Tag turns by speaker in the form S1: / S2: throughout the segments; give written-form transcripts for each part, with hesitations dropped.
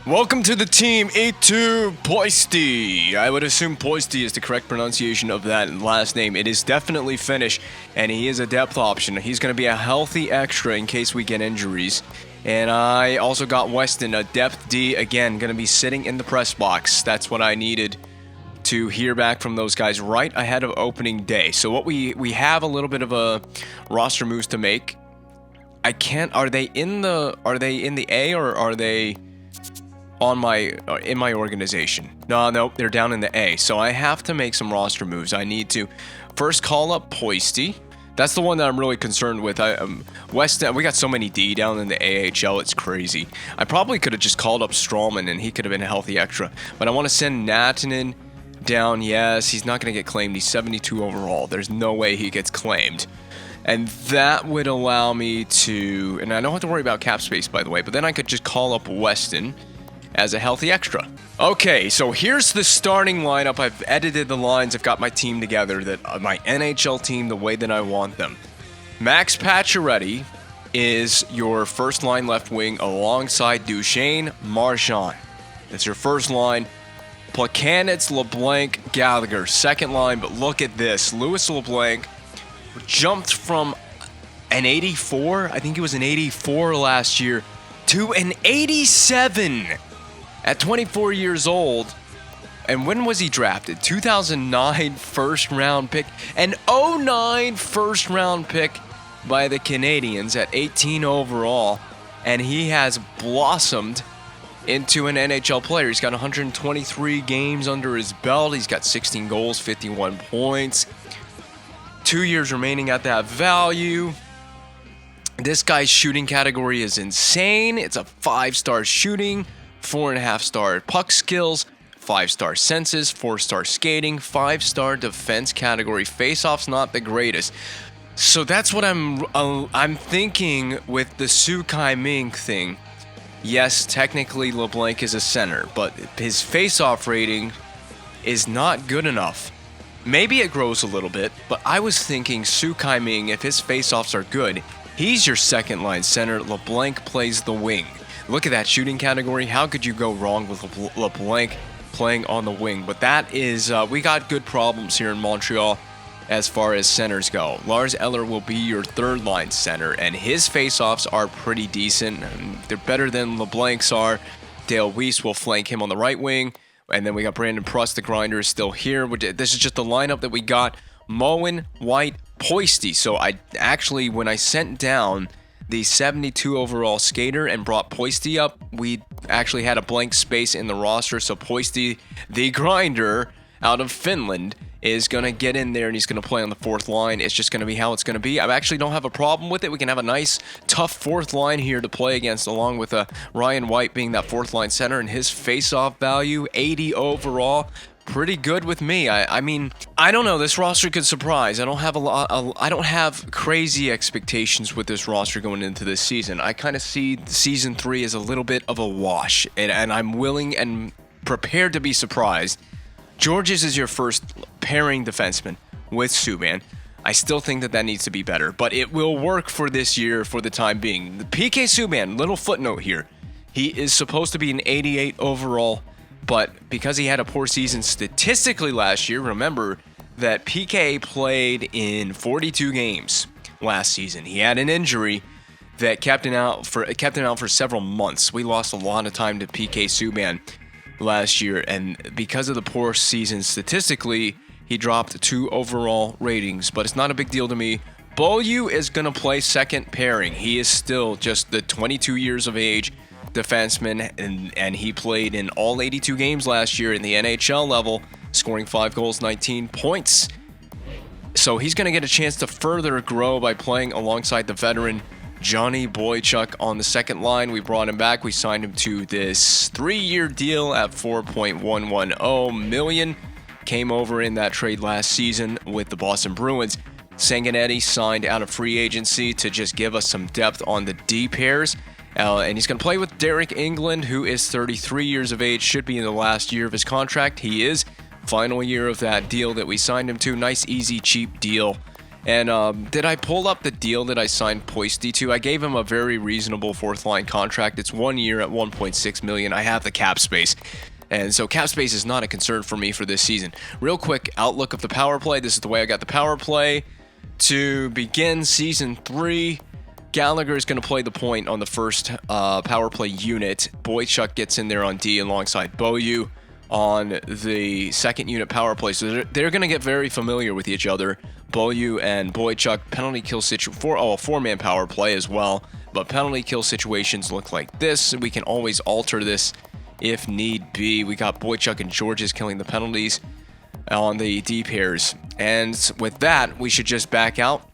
S1: Welcome to the team, EP42. I would assume Poisty is the correct pronunciation of that last name. It is definitely Finnish, and he is a depth option. He's going to be a healthy extra in case we get injuries. And I also got Weston, a depth D, again, going to be sitting in the press box. That's what I needed to hear back from those guys right ahead of opening day. So what we have a little bit of a roster moves to make. I can't. Are they in the A or are they in my organization? No, they're down in the A. So I have to make some roster moves. I need to first call up Poisty. That's the one that I'm really concerned with. Weston, we got so many D down in the AHL, it's crazy. I probably could have just called up Strawman and he could have been a healthy extra. But I want to send Natanen down. Yes, he's not going to get claimed. He's 72 overall. There's no way he gets claimed. And that would allow me to, and I don't have to worry about cap space, by the way, but then I could just call up Weston as a healthy extra. Okay, so here's the starting lineup. I've edited the lines. I've got my team together, my NHL team the way that I want them. Max Pacioretty is your first line left wing alongside Duchesne, Marchand. That's your first line. Placanitz, LeBlanc, Gallagher, second line. But look at this. Louis LeBlanc jumped from an 84, I think he was an 84 last year, to an 87 at 24 years old. And when was he drafted? 2009 first round pick. An 09 first round pick by the Canadiens at 18 overall. And he has blossomed into an NHL player. He's got 123 games under his belt. He's got 16 goals, 51 points. 2 years remaining at that value. This guy's shooting category is insane. It's a 5-star shooting, 4.5-star puck skills, 5-star senses, 4-star skating, 5-star defense category. Face-off's not the greatest. So that's what I'm thinking with the Su Kai Ming thing. Yes, technically LeBlanc is a center, but his face-off rating is not good enough. Maybe it grows a little bit, but I was thinking Su Kai Ming, if his face-offs are good, he's your second line center. LeBlanc plays the wing. Look at that shooting category. How could you go wrong with LeBlanc playing on the wing? But that is, we got good problems here in Montreal as far as centers go. Lars Eller will be your third line center, and his face-offs are pretty decent. They're better than LeBlanc's are. Dale Weiss will flank him on the right wing. And then we got Brandon Prust, the grinder, is still here. This is just the lineup that we got. Moen, White, Poisty. So I actually, when I sent down the 72 overall skater and brought Poisty up, we actually had a blank space in the roster. So Poisty, the grinder out of Finland, is going to get in there and he's going to play on the fourth line. It's just going to be how it's going to be. I actually don't have a problem with it. We can have a nice, tough fourth line here to play against, along with Ryan White being that fourth line center, and his face-off value, 80 overall. Pretty good with me. I mean, I don't know. This roster could surprise. I don't have crazy expectations with this roster going into this season. I kind of see season 3 as a little bit of a wash, and I'm willing and prepared to be surprised. Georges is your first pairing defenseman with Subban. I still think that needs to be better, but it will work for this year for the time being. The PK Subban, little footnote here. He is supposed to be an 88 overall, but because he had a poor season statistically last year, remember that PK played in 42 games last season. He had an injury that kept him out for several months. We lost a lot of time to PK Subban last year, and because of the poor season statistically, he dropped 2 overall ratings, but it's not a big deal to me. Beaulieu is going to play second pairing. He is still just the 22 years of age defenseman, and he played in all 82 games last year in the NHL level, scoring 5 goals, 19 points. So he's going to get a chance to further grow by playing alongside the veteran Johnny Boychuk on the second line. We brought him back. We signed him to this 3-year deal at $4.110 million. Came over in that trade last season with the Boston Bruins. Sanguinetti signed out of free agency to just give us some depth on the D pairs. And he's going to play with Derek England, who is 33 years of age, should be in the last year of his contract. He is. Final year of that deal that we signed him to. Nice, easy, cheap deal. And did I pull up the deal that I signed Poisty to? I gave him a very reasonable fourth line contract. It's 1 year at $1.6 million. I have the cap space. And so cap space is not a concern for me for this season. Real quick outlook of the power play. This is the way I got the power play to begin season 3. Gallagher is going to play the point on the first power play unit. Boychuk gets in there on D alongside Beaulieu on the second unit power play. So they're going to get very familiar with each other. Beaulieu and Boychuk, penalty kill four-man power play as well. But penalty kill situations look like this. We can always alter this if need be. We got Boychuk and Georges killing the penalties on the D pairs. And with that, we should just back out.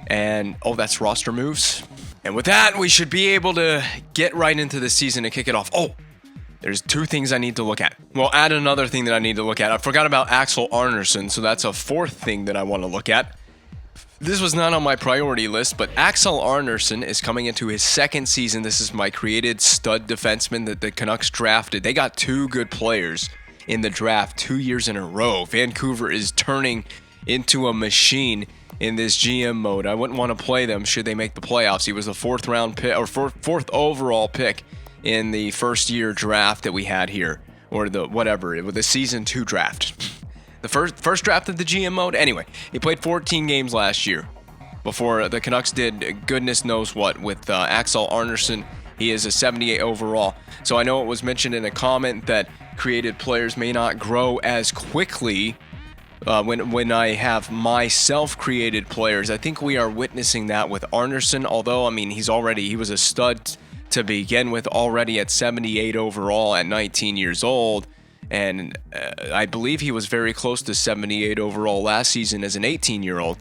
S1: And, that's roster moves. And with that, we should be able to get right into the season and kick it off. There's 2 things I need to look at. Well, add another thing that I need to look at. I forgot about Axel Arnersson, so that's a 4th thing that I want to look at. This was not on my priority list, but Axel Arnersson is coming into his 2nd season. This is my created stud defenseman that the Canucks drafted. They got 2 good players in the draft 2 years in a row. Vancouver is turning into a machine in this GM mode. I wouldn't want to play them should they make the playoffs. He was a 4th round pick, or 4th overall pick in the first year draft that we had here, or the season 2 draft. The first draft of the GM mode. Anyway, he played 14 games last year before the Canucks did goodness knows what with Axel Arnersson. He is a 78 overall. So I know it was mentioned in a comment that created players may not grow as quickly when I have myself created players. I think we are witnessing that with Arnersson, although, he was a stud to begin with already at 78 overall at 19 years old. And I believe he was very close to 78 overall last season as an 18-year-old.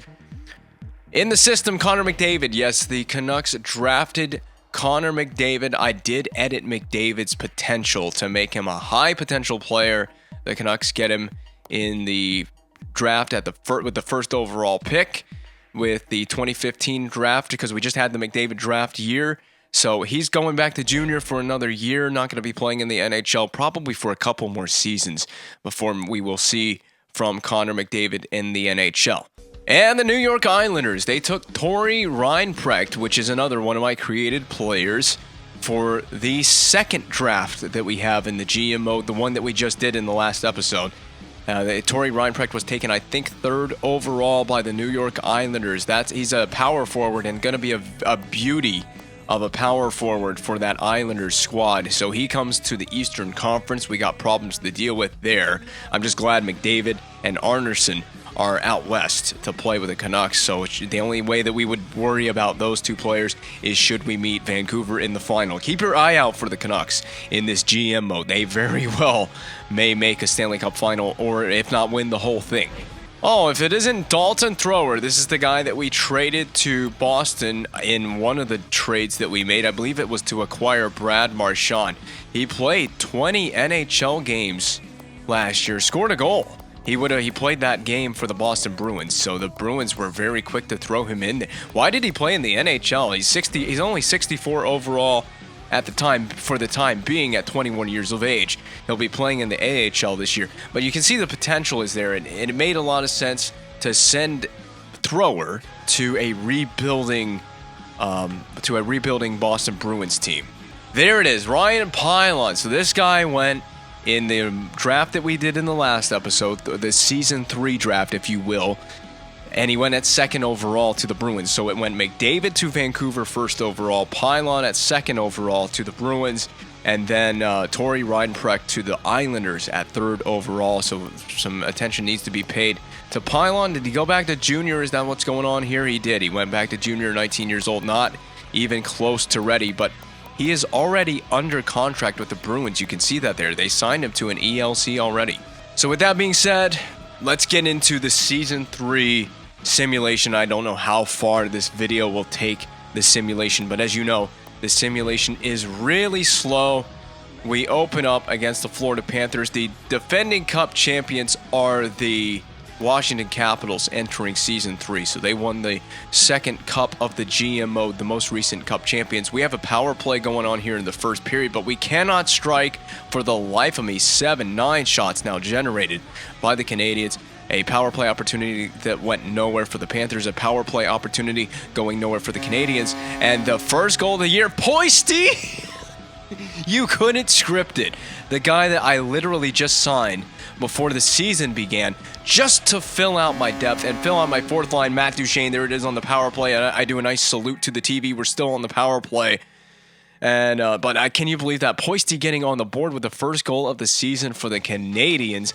S1: In the system, Connor McDavid. Yes, the Canucks drafted Connor McDavid. I did edit McDavid's potential to make him a high potential player. The Canucks get him in the draft with the first overall pick with the 2015 draft, because we just had the McDavid draft year. So he's going back to junior for another year, not going to be playing in the NHL probably for a couple more seasons before we will see from Connor McDavid in the NHL. And the New York Islanders, they took Tori Reinprecht, which is another one of my created players, for the 2nd draft that we have in the GM mode, the one that we just did in the last episode. Tori Reinprecht was taken, I think, 3rd overall by the New York Islanders. He's a power forward and going to be a beauty of a power forward for that Islanders squad. So he comes to the Eastern Conference. We got problems to deal with there. I'm just glad McDavid and Arnersson are out west to play with the Canucks. So the only way that we would worry about those 2 players is should we meet Vancouver in the final. Keep your eye out for the Canucks in this GM mode. They very well may make a Stanley Cup final, or if not win the whole thing. If it isn't Dalton Thrower, this is the guy that we traded to Boston in one of the trades that we made. I believe it was to acquire Brad Marchand. He played 20 NHL games last year, scored a goal. He played that game for the Boston Bruins, so the Bruins were very quick to throw him in there. Why did he play in the NHL? He's only 64 overall at the time, for the time being, at 21 years of age. He'll be playing in the AHL this year. But you can see the potential is there, and it made a lot of sense to send Thrower to a rebuilding Boston Bruins team. There it is, Ryan Pylon. So this guy went in the draft that we did in the last episode, the season 3 draft, if you will, and he went at 2nd overall to the Bruins. So it went McDavid to Vancouver 1st overall, Pylon at 2nd overall to the Bruins, and then Tori Reinprecht to the Islanders at 3rd overall. So some attention needs to be paid to Pylon. Did he go back to junior? Is that what's going on here? He did. He went back to junior, 19 years old, not even close to ready, but he is already under contract with the Bruins. You can see that there. They signed him to an ELC already. So with that being said, let's get into the season 3 simulation. I don't know how far this video will take the simulation, but as you know, the simulation is really slow. We open up against the Florida Panthers. The defending Cup champions are the Washington Capitals entering season 3. So they won the 2nd Cup of the GM mode, the most recent Cup champions. We have a power play going on here in the first period, but we cannot strike for the life of me. 9 shots now generated by the Canadiens. A power play opportunity that went nowhere for the Panthers, a power play opportunity going nowhere for the Canadiens, and the first goal of the year, Poisty! You couldn't script it. The guy that I literally just signed before the season began just to fill out my depth and fill out my fourth line. Matt Duchene, there it is on the power play. I do a nice salute to the TV. We're still on the power play. And but can you believe that? Poisty getting on the board with the first goal of the season for the Canadiens.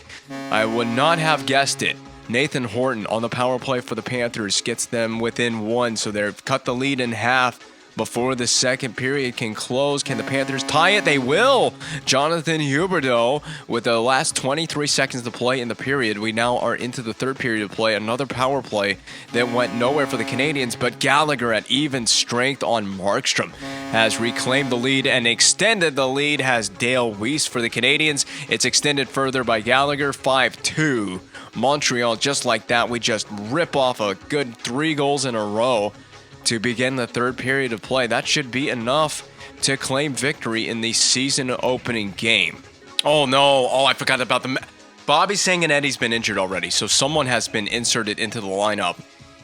S1: I would not have guessed it. Nathan Horton on the power play for the Panthers gets them within one, so they've cut the lead in half before the second period can close. Can the Panthers tie it? They will. Jonathan Huberdeau with the last 23 seconds to play in the period. We now are into the third period of play. Another power play that went nowhere for the Canadiens, but Gallagher at even strength on Markstrom has reclaimed the lead and extended the lead. Has Dale Weiss for the Canadiens. It's extended further by Gallagher. 5-2. Montreal, just like that, we just rip off a good 3 goals in a row to begin the third period of play. That should be enough to claim victory in the season opening game. Oh no, I forgot about Bobby Sanguinetti's been injured already, so someone has been inserted into the lineup.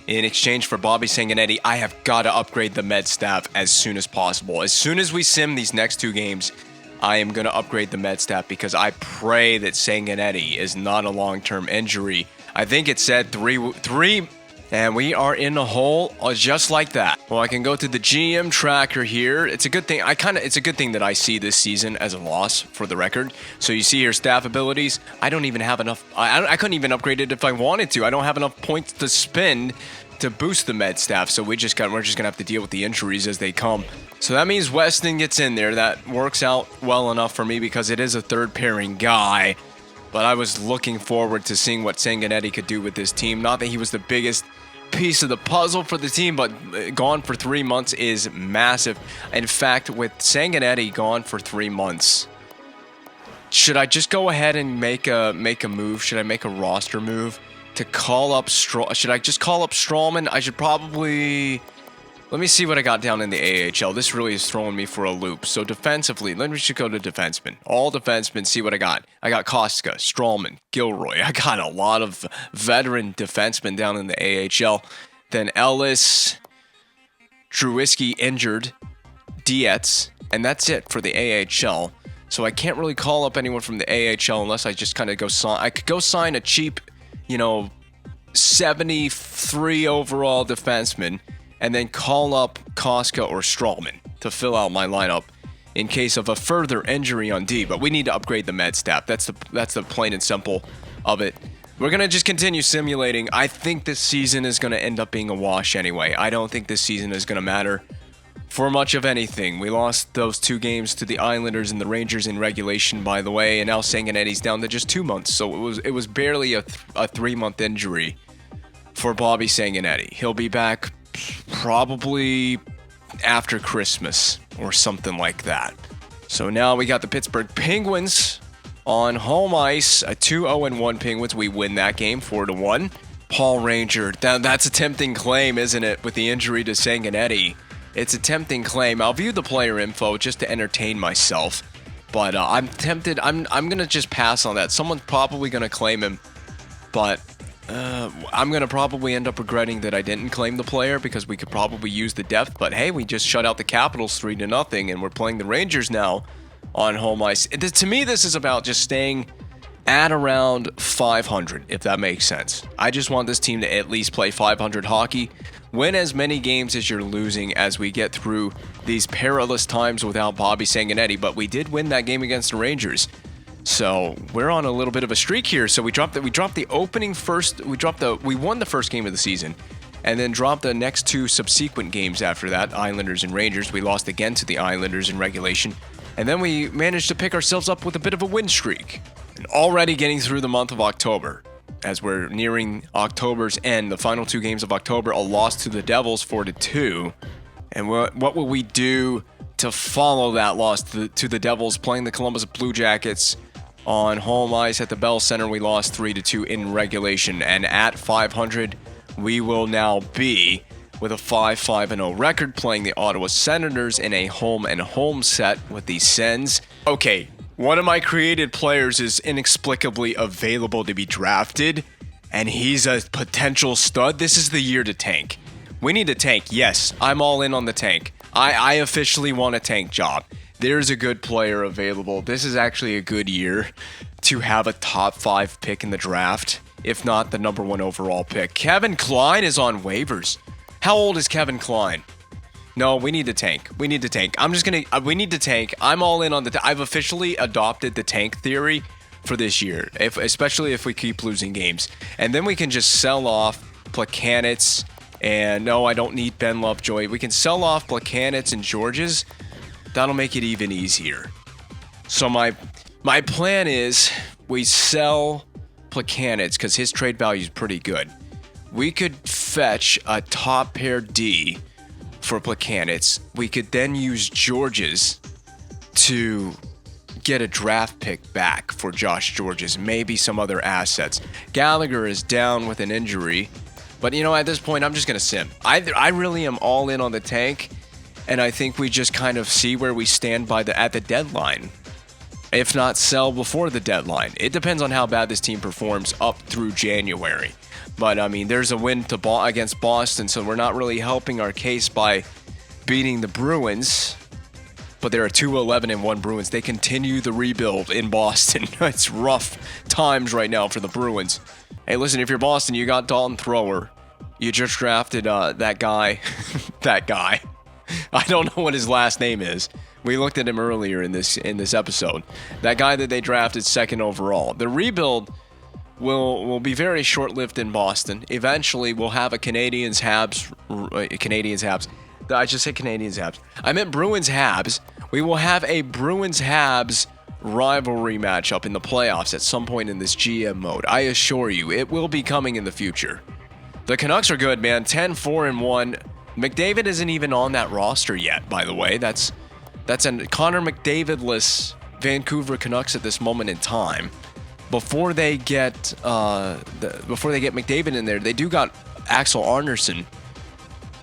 S1: In exchange for Bobby Sanguinetti, I have got to upgrade the med staff as soon as possible. As soon as we sim these next 2 games, I am going to upgrade the med staff because I pray that Sanguinetti is not a long-term injury. I think it said 3 and we are in a hole just like that. Well, I can go to the GM tracker here. It's a good thing. It's a good thing that I see this season as a loss, for the record. So you see here, staff abilities. I don't even have enough. I couldn't even upgrade it if I wanted to. I don't have enough points to spend to boost the med staff. So we're just gonna have to deal with the injuries as they come. So that means Weston gets in there. That works out well enough for me because it is a third pairing guy. But I was looking forward to seeing what Sanguinetti could do with this team. Not that he was the biggest piece of the puzzle for the team, but gone for 3 months is massive. In fact, with Sanguinetti gone for 3 months, should I just go ahead and make a move? Should I make a roster move to call up Should I just call up Strawman? I should probably... Let me see what I got down in the AHL. This really is throwing me for a loop. So defensively, let me just go to defensemen. All defensemen, see what I got. I got Koska, Strawman, Gilroy. I got a lot of veteran defensemen down in the AHL. Then Ellis, Trubisky injured, Dietz, and that's it for the AHL. So I can't really call up anyone from the AHL unless I just kind of go sign. I could go sign a cheap, 73 overall defenseman, and then call up Koska or Strawman to fill out my lineup in case of a further injury on D. But we need to upgrade the med staff. That's the plain and simple of it. We're going to just continue simulating. I think this season is going to end up being a wash anyway. I don't think this season is going to matter for much of anything. We lost those 2 games to the Islanders and the Rangers in regulation, by the way, and now Sanguinetti's down to just 2 months. So it was barely a 3-month injury for Bobby Sanguinetti. He'll be back probably after Christmas or something like that. So now we got the Pittsburgh Penguins on home ice, a 2-0-1 Penguins. We win that game 4-1. Paul Ranger, that's a tempting claim, isn't it? With the injury to Sanguinetti, it's a tempting claim. I'll view the player info just to entertain myself, but I'm tempted. I'm gonna just pass on that. Someone's probably gonna claim him, but I'm going to probably end up regretting that I didn't claim the player because we could probably use the depth. But hey, we just shut out the Capitals 3-0, and we're playing the Rangers now on home ice. To me, this is about just staying at around 500, if that makes sense. I just want this team to at least play 500 hockey, win as many games as you're losing as we get through these perilous times without Bobby Sanguinetti. But we did win that game against the Rangers. So we're on a little bit of a streak here. So we won the first game of the season, and then dropped the next 2 subsequent games after that, Islanders and Rangers. We lost again to the Islanders in regulation, and then we managed to pick ourselves up with a bit of a win streak. And already getting through the month of October, as we're nearing October's end, the final 2 games of October, a loss to the Devils 4-2. And what will we do to follow that loss to the Devils, playing the Columbus Blue Jackets on home ice at the Bell Center? We lost 3-2 in regulation, and at 500, we will now be with a 5-5-0 record, playing the Ottawa Senators in a home set with the Sens. Okay, one of my created players is inexplicably available to be drafted, and he's a potential stud, this is the year to tank. We need to tank. Yes, I'm all in on the tank. I officially want a tank job. There's a good player available. This is actually a good year to have a top 5 pick in the draft, if not the number 1 overall pick. Kevin Kline is on waivers. How old is Kevin Kline? No, we need to tank. We need to tank. We need to tank. I'm all in on I've officially adopted the tank theory for this year, especially if we keep losing games. And then we can just sell off Plekanec. And no, I don't need Ben Lovejoy. We can sell off Plekanec and Georges. That'll make it even easier. So my plan is we sell Plekanec because his trade value is pretty good. We could fetch a top pair D for Plekanec. We could then use Georges to get a draft pick back for Josh Georges, maybe some other assets. Gallagher is down with an injury, but at this point, I'm just going to sim. I really am all in on the tank, and I think we just kind of see where we stand at the deadline. If not, sell before the deadline. It depends on how bad this team performs up through January. But, there's a win against Boston, so we're not really helping our case by beating the Bruins. But there are 2-11-1 Bruins. They continue the rebuild in Boston. It's rough times right now for the Bruins. Hey, listen, if you're Boston, you got Dalton Thrower. You just drafted that guy. That guy. I don't know what his last name is. We looked at him earlier in this episode. That guy that they drafted 2nd overall. The rebuild will be very short-lived in Boston. Eventually, we'll have a Canadiens Habs. I just said Canadiens Habs. I meant Bruins Habs. We will have a Bruins Habs rivalry matchup in the playoffs at some point in this GM mode. I assure you, it will be coming in the future. The Canucks are good, man. 10-4-1. McDavid isn't even on that roster yet, by the way. That's a Connor McDavid-less Vancouver Canucks at this moment in time. Before they get McDavid in there, they do got Axel Arneson,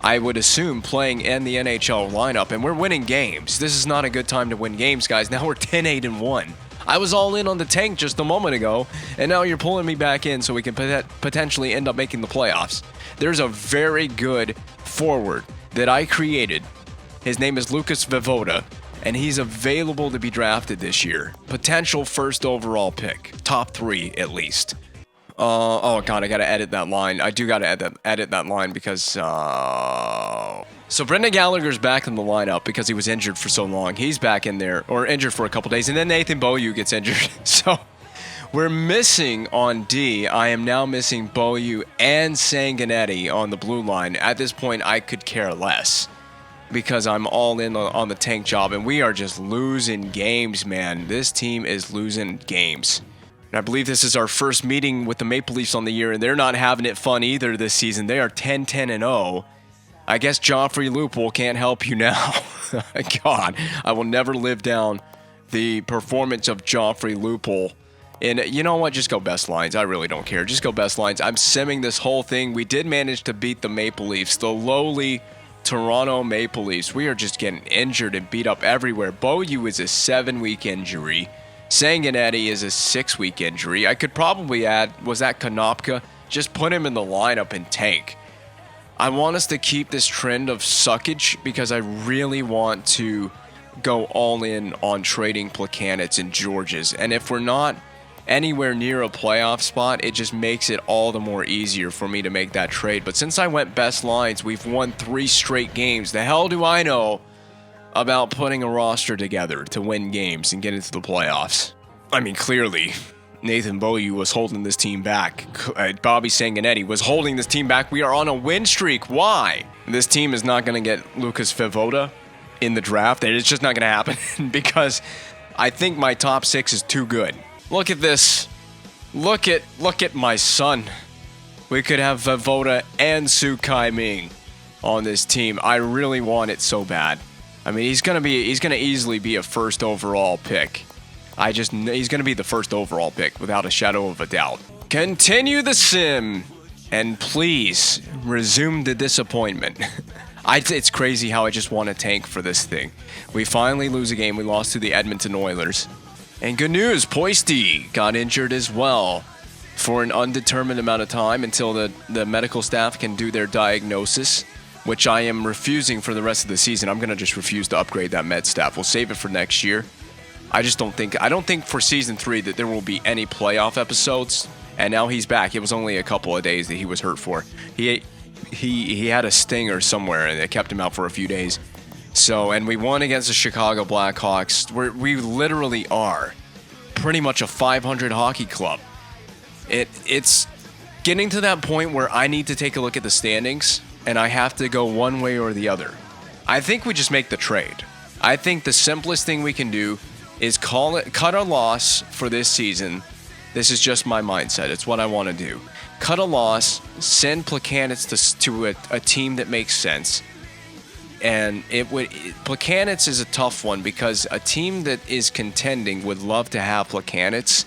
S1: I would assume, playing in the NHL lineup, and we're winning games. This is not a good time to win games, guys. Now we're 10-8-1. I was all in on the tank just a moment ago, and now you're pulling me back in so we can potentially end up making the playoffs. There's a very good forward that I created. His name is Lucas Voivoda, and he's available to be drafted this year. Potential 1st overall pick. Top 3, at least. Oh, God, I got to edit that line. I do got to edit that line because... So Brendan Gallagher's back in the lineup because he was injured for so long. He's back in there, or injured for a couple days, and then Nathan Beaulieu gets injured. So we're missing on D. I am now missing Beaulieu and Sanguinetti on the blue line. At this point, I could care less because I'm all in on the tank job, and we are just losing games, man. This team is losing games. And I believe this is our first meeting with the Maple Leafs on the year, and they're not having it fun either this season. They are 10-10-0. I guess Joffrey Lupul can't help you now. God, I will never live down the performance of Joffrey Lupul. And you know what? Just go best lines. I really don't care. Just go best lines. I'm simming this whole thing. We did manage to beat the Maple Leafs, the lowly Toronto Maple Leafs. We are just getting injured and beat up everywhere. Beaulieu is a 7-week injury. Sanguinetti is a 6-week injury. I could probably add, was that Konopka? Just put him in the lineup and tank. I want us to keep this trend of suckage because I really want to go all in on trading Plekanec and Georges. And if we're not anywhere near a playoff spot, it just makes it all the more easier for me to make that trade. But since I went best lines, we've won 3 straight games. The hell do I know about putting a roster together to win games and get into the playoffs? I mean, clearly, Nathan Beaulieu was holding this team back. Bobby Sanguinetti was holding this team back. We are on a win streak. Why? This team is not going to get Lucas Voivoda in the draft. It's just not going to happen because I think my top 6 is too good. Look at this. Look at my son. We could have Voivoda and Su Kai Ming on this team. I really want it so bad. I mean, he's gonna easily be a 1st overall pick. He's gonna be the 1st overall pick without a shadow of a doubt. Continue the sim, and please resume the disappointment. It's crazy how I just want to tank for this thing. We finally lose a game. We lost to the Edmonton Oilers. And good news, Poisty got injured as well. for an undetermined amount of time until the medical staff can do their diagnosis, which I am refusing for the rest of the season. I'm going to just refuse to upgrade that med staff. We'll save it for next year. I don't think for season 3 that there will be any playoff episodes. And now he's back. It was only a couple of days that he was hurt for. He had a stinger somewhere and it kept him out for a few days. So, and we won against the Chicago Blackhawks. We literally are pretty much a 500 hockey club. It's getting to that point where I need to take a look at the standings and I have to go one way or the other. I think we just make the trade. I think the simplest thing we can do is cut a loss for this season. This is just my mindset. It's what I want to do. Cut a loss, send Plekanec to a team that makes sense. And Plekanec is a tough one because a team that is contending would love to have Plekanec,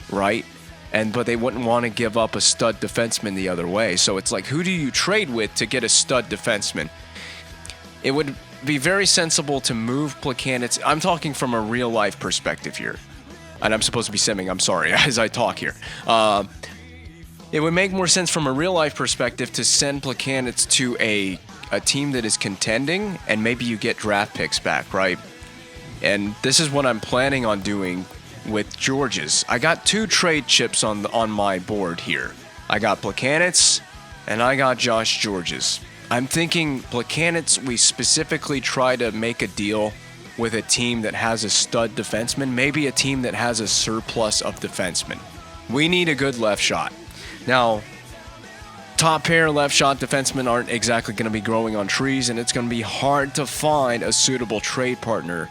S1: right? But they wouldn't want to give up a stud defenseman the other way. So it's like, who do you trade with to get a stud defenseman? It would be very sensible to move Plekanec. I'm talking from a real life perspective here. And I'm supposed to be simming, I'm sorry, as I talk here. It would make more sense from a real life perspective to send Plekanec to a team that is contending, and maybe you get draft picks back, right? And this is what I'm planning on doing with Georges. I got 2 trade chips on my board here. I got Plekanec and I got Josh Georges. I'm thinking Plekanec, we specifically try to make a deal with a team that has a stud defenseman, maybe a team that has a surplus of defensemen. We need a good left shot. Now, top pair left shot defensemen aren't exactly going to be growing on trees, and it's going to be hard to find a suitable trade partner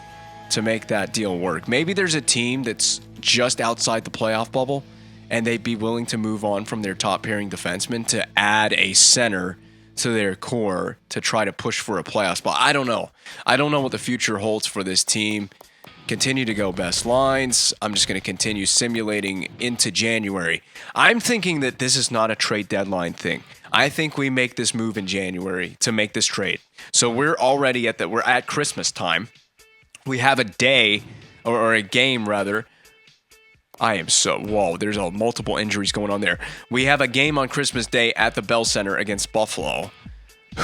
S1: to make that deal work. Maybe there's a team that's just outside the playoff bubble, and they'd be willing to move on from their top pairing defenseman to add a center to their core to try to push for a playoff spot. I don't know. I don't know what the future holds for this team. Continue to go best lines. I'm just going to continue simulating into January. I'm thinking that this is not a trade deadline thing. I think we make this move in January to make this trade. So we're already we're at Christmas time. We have a day, or a game rather. There's multiple injuries going on there. We have a game on Christmas Day at the Bell Center against Buffalo.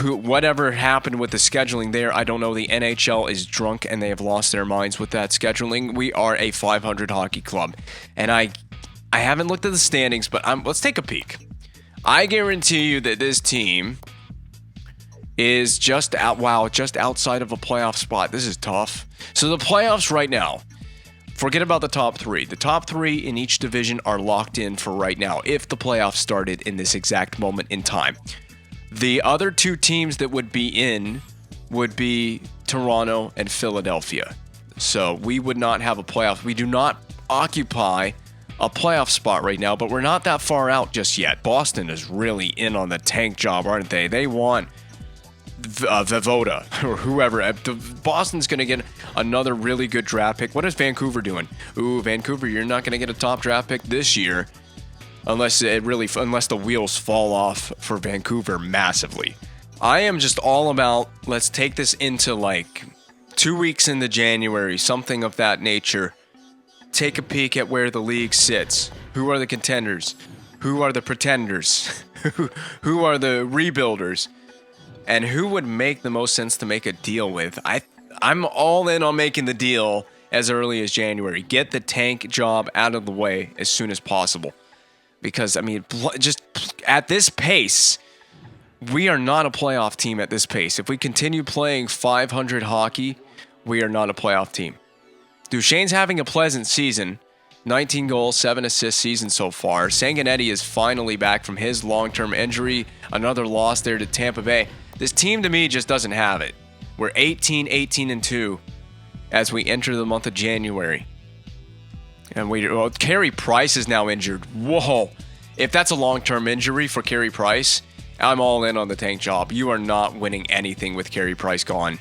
S1: Whatever happened with the scheduling there, I don't know. The NHL is drunk and they have lost their minds with that scheduling. We are a 500 hockey club. And I haven't looked at the standings, but let's take a peek. I guarantee you that this team is just outside of a playoff spot. This is tough. So the playoffs right now, forget about the top 3. The top 3 in each division are locked in for right now if the playoffs started in this exact moment in time. The other 2 teams that would be in would be Toronto and Philadelphia. So we would not have a playoff. We do not occupy a playoff spot right now, but we're not that far out just yet. Boston is really in on the tank job, aren't they? They want Voda or whoever. Boston's going to get another really good draft pick. What is Vancouver doing? Ooh, Vancouver, you're not going to get a top draft pick this year. Unless the wheels fall off for Vancouver massively. I am just all about, let's take this into like 2 weeks into January, something of that nature. Take a peek at where the league sits. Who are the contenders? Who are the pretenders? Who are the rebuilders? And who would make the most sense to make a deal with? I'm all in on making the deal as early as January. Get the tank job out of the way as soon as possible. Because, just at this pace, we are not a playoff team at this pace. If we continue playing 500 hockey, we are not a playoff team. Duchesne's having a pleasant season. 19 goals, 7 assists season so far. Sanguinetti is finally back from his long-term injury. Another loss there to Tampa Bay. This team, to me, just doesn't have it. We're 18-2 as we enter the month of January. And Carey Price is now injured. Whoa. If that's a long-term injury for Carey Price, I'm all in on the tank job. You are not winning anything with Carey Price gone.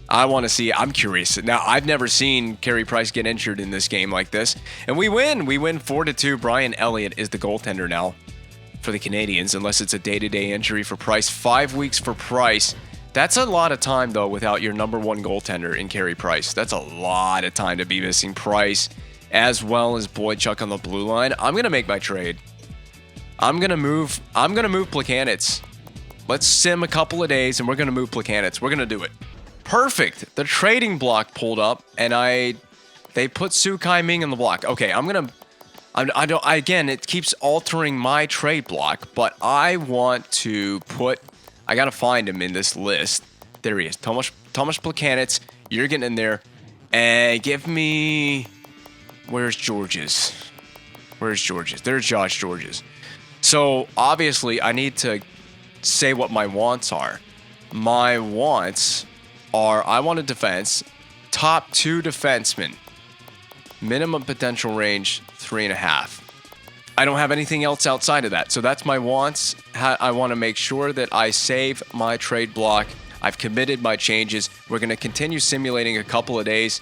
S1: I want to see. I'm curious. Now, I've never seen Carey Price get injured in this game like this. And we win. We win 4-2. Brian Elliott is the goaltender now for the Canadiens, unless it's a day-to-day injury for Price. 5 weeks for Price. That's a lot of time, though, without your number 1 goaltender in Carey Price. That's a lot of time to be missing Price, as well as Boychuk on the blue line. I'm going to make my trade. I'm gonna move Plekanec. Let's sim a couple of days, and we're gonna move Plekanec. We're gonna do it. Perfect. The trading block pulled up, and they put Su Kai-Ming in the block. Okay, again, it keeps altering my trade block, but I want to put. I gotta find him in this list. There he is, Tomas Plekanec. You're getting in there, and give me. Where's Georges? There's Josh Georges. So obviously, I need to say what my wants are. My wants are: I want a defense, top 2 defensemen, minimum potential range 3.5. I don't have anything else outside of that. So that's my wants. I want to make sure that I save my trade block. I've committed my changes. We're going to continue simulating a couple of days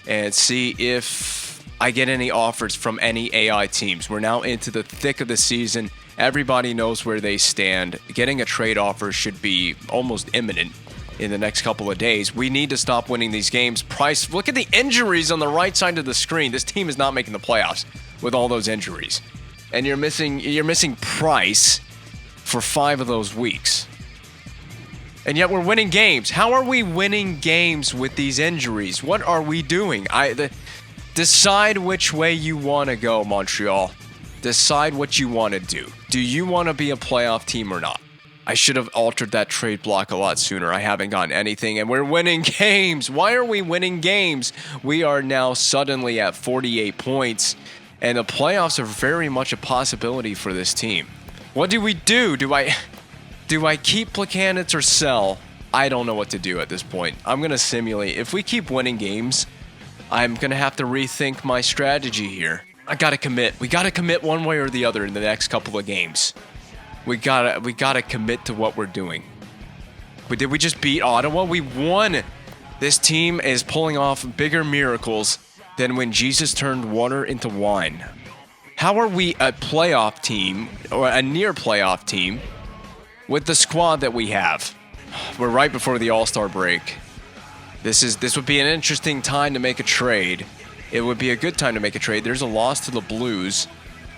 S1: and see if I get any offers from any AI teams. We're now into the thick of the season. Everybody knows where they stand. Getting a trade offer should be almost imminent in the next couple of days. We need to stop winning these games. Price, look at the injuries on the right side of the screen. This team is not making the playoffs with all those injuries. And you're missing Price for 5 of those weeks. And yet we're winning games. How are we winning games with these injuries? What are we doing? Decide which way you want to go, Montreal. Decide what you want to do. Do you want to be a playoff team or not? I should have altered that trade block a lot sooner. I haven't gotten anything, and we're winning games. Why are we winning games? We are now suddenly at 48 points, and the playoffs are very much a possibility for this team. What do we do? Do I keep Plekanec or sell? I don't know what to do at this point. I'm going to simulate. If we keep winning games, I'm going to have to rethink my strategy here. I got to commit. We got to commit one way or the other in the next couple of games. We gotta commit to what we're doing. But did we just beat Ottawa? We won. This team is pulling off bigger miracles than when Jesus turned water into wine. How are we a playoff team, or a near playoff team, with the squad that we have? We're right before the All-Star break. This would be an interesting time to make a trade. It would be a good time to make a trade. There's a loss to the Blues.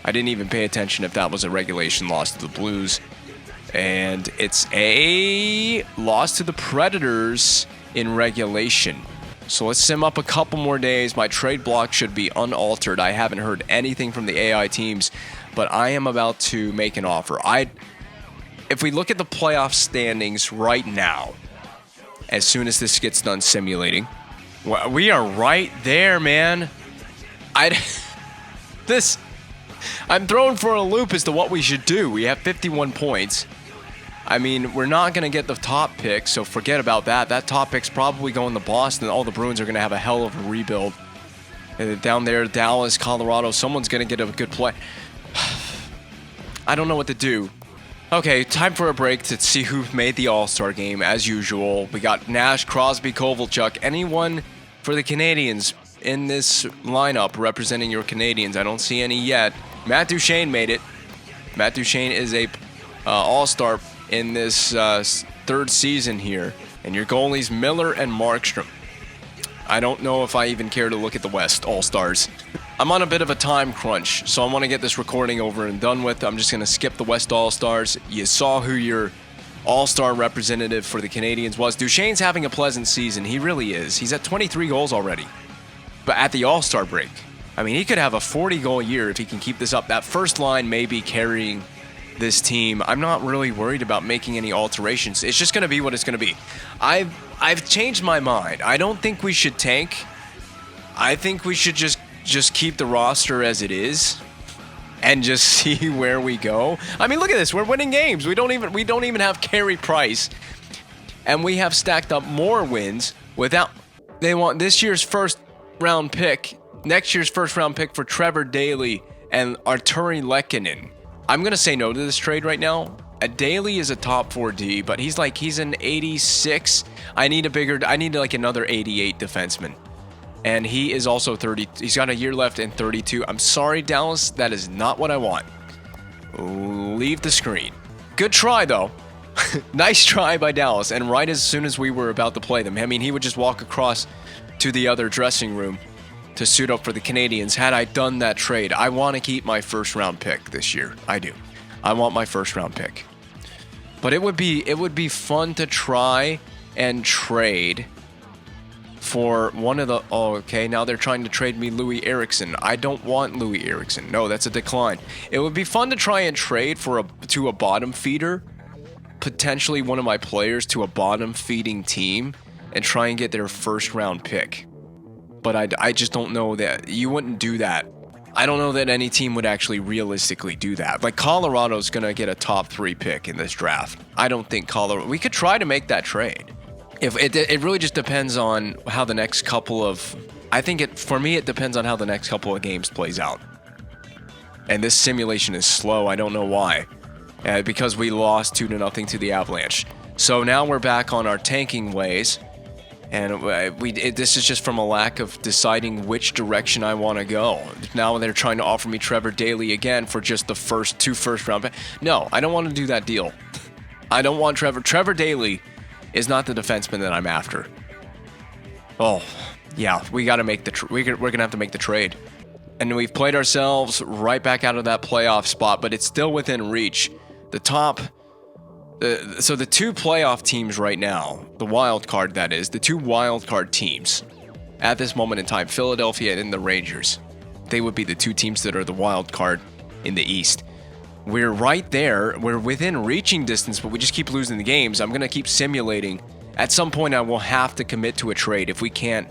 S1: I didn't even pay attention if that was a regulation loss to the Blues. And it's a loss to the Predators in regulation. So let's sim up a couple more days. My trade block should be unaltered. I haven't heard anything from the AI teams, but I am about to make an offer. If we look at the playoff standings right now, as soon as this gets done simulating, we are right there, man. I'm thrown for a loop as to what we should do. We have 51 points. I mean, we're not going to get the top pick, so forget about that. That top pick's probably going to Boston. All the Bruins are going to have a hell of a rebuild. And down there, Dallas, Colorado, someone's going to get a good play. I don't know what to do. Okay, time for a break to see who made the All-Star game, as usual. We got Nash, Crosby, Kovalchuk. Anyone for the Canadiens in this lineup representing your Canadiens? I don't see any yet. Matt Duchene made it. Matt Duchene is a all-star in this third season here. And your goalies, Miller and Markstrom. I don't know if I even care to look at the West all-stars. I'm on a bit of a time crunch, so I want to get this recording over and done with. I'm just going to skip the West all-stars. You saw who your all-star representative for the Canadiens was. Duchene's having a pleasant season. He really is. He's at 23 goals already. But at the all-star break, I mean, he could have a 40-goal year if he can keep this up. That first line may be carrying this team. I'm not really worried about making any alterations. It's just going to be what it's going to be. I've changed my mind. I don't think we should tank. I think we should just keep the roster as it is and just see where we go. I mean, look at this. We're winning games. We don't even have Carey Price. And we have stacked up more wins without. They want this year's first-round pick. Next year's first-round pick for Trevor Daley and Arturi Lehkonen. I'm going to say no to this trade right now. Daley is a top 4D, but he's an 86. I need like another 88 defenseman. And he is also 30. He's got a year left and 32. I'm sorry, Dallas. That is not what I want. Leave the screen. Good try, though. Nice try by Dallas. And right as soon as we were about to play them, I mean, he would just walk across to the other dressing room to suit up for the Canadiens. Had I done that trade, I want to keep my first-round pick this year. I do. I want my first round pick. But it would be fun to try and trade for one of the... Oh, okay, now they're trying to trade me Louis Eriksson. I don't want Louis Eriksson. No, that's a decline. It would be fun to try and trade to a bottom feeder, potentially one of my players to a bottom feeding team, and try and get their first round pick. But I just don't know that you wouldn't do that. I don't know that any team would actually realistically do that. Like, Colorado's going to get a top 3 pick in this draft. I don't think Colorado... We could try to make that trade. If it really just depends on how the next couple of... For me, it depends on how the next couple of games plays out. And this simulation is slow. I don't know why. Because we lost 2-0 to the Avalanche. So now we're back on our tanking ways. And this is just from a lack of deciding which direction I want to go. Now they're trying to offer me Trevor Daley again for just the two first round picks. No, I don't want to do that deal. I don't want Trevor. Trevor Daley is not the defenseman that I'm after. Oh, yeah, we got to make we're going to have to make the trade. And we've played ourselves right back out of that playoff spot, but it's still within reach. So the two playoff teams right now, the wild card that is, the two wild card teams at this moment in time, Philadelphia and the Rangers, they would be the two teams that are the wild card in the East. We're right there. We're within reaching distance, but we just keep losing the games. I'm going to keep simulating. At some point, I will have to commit to a trade if we can't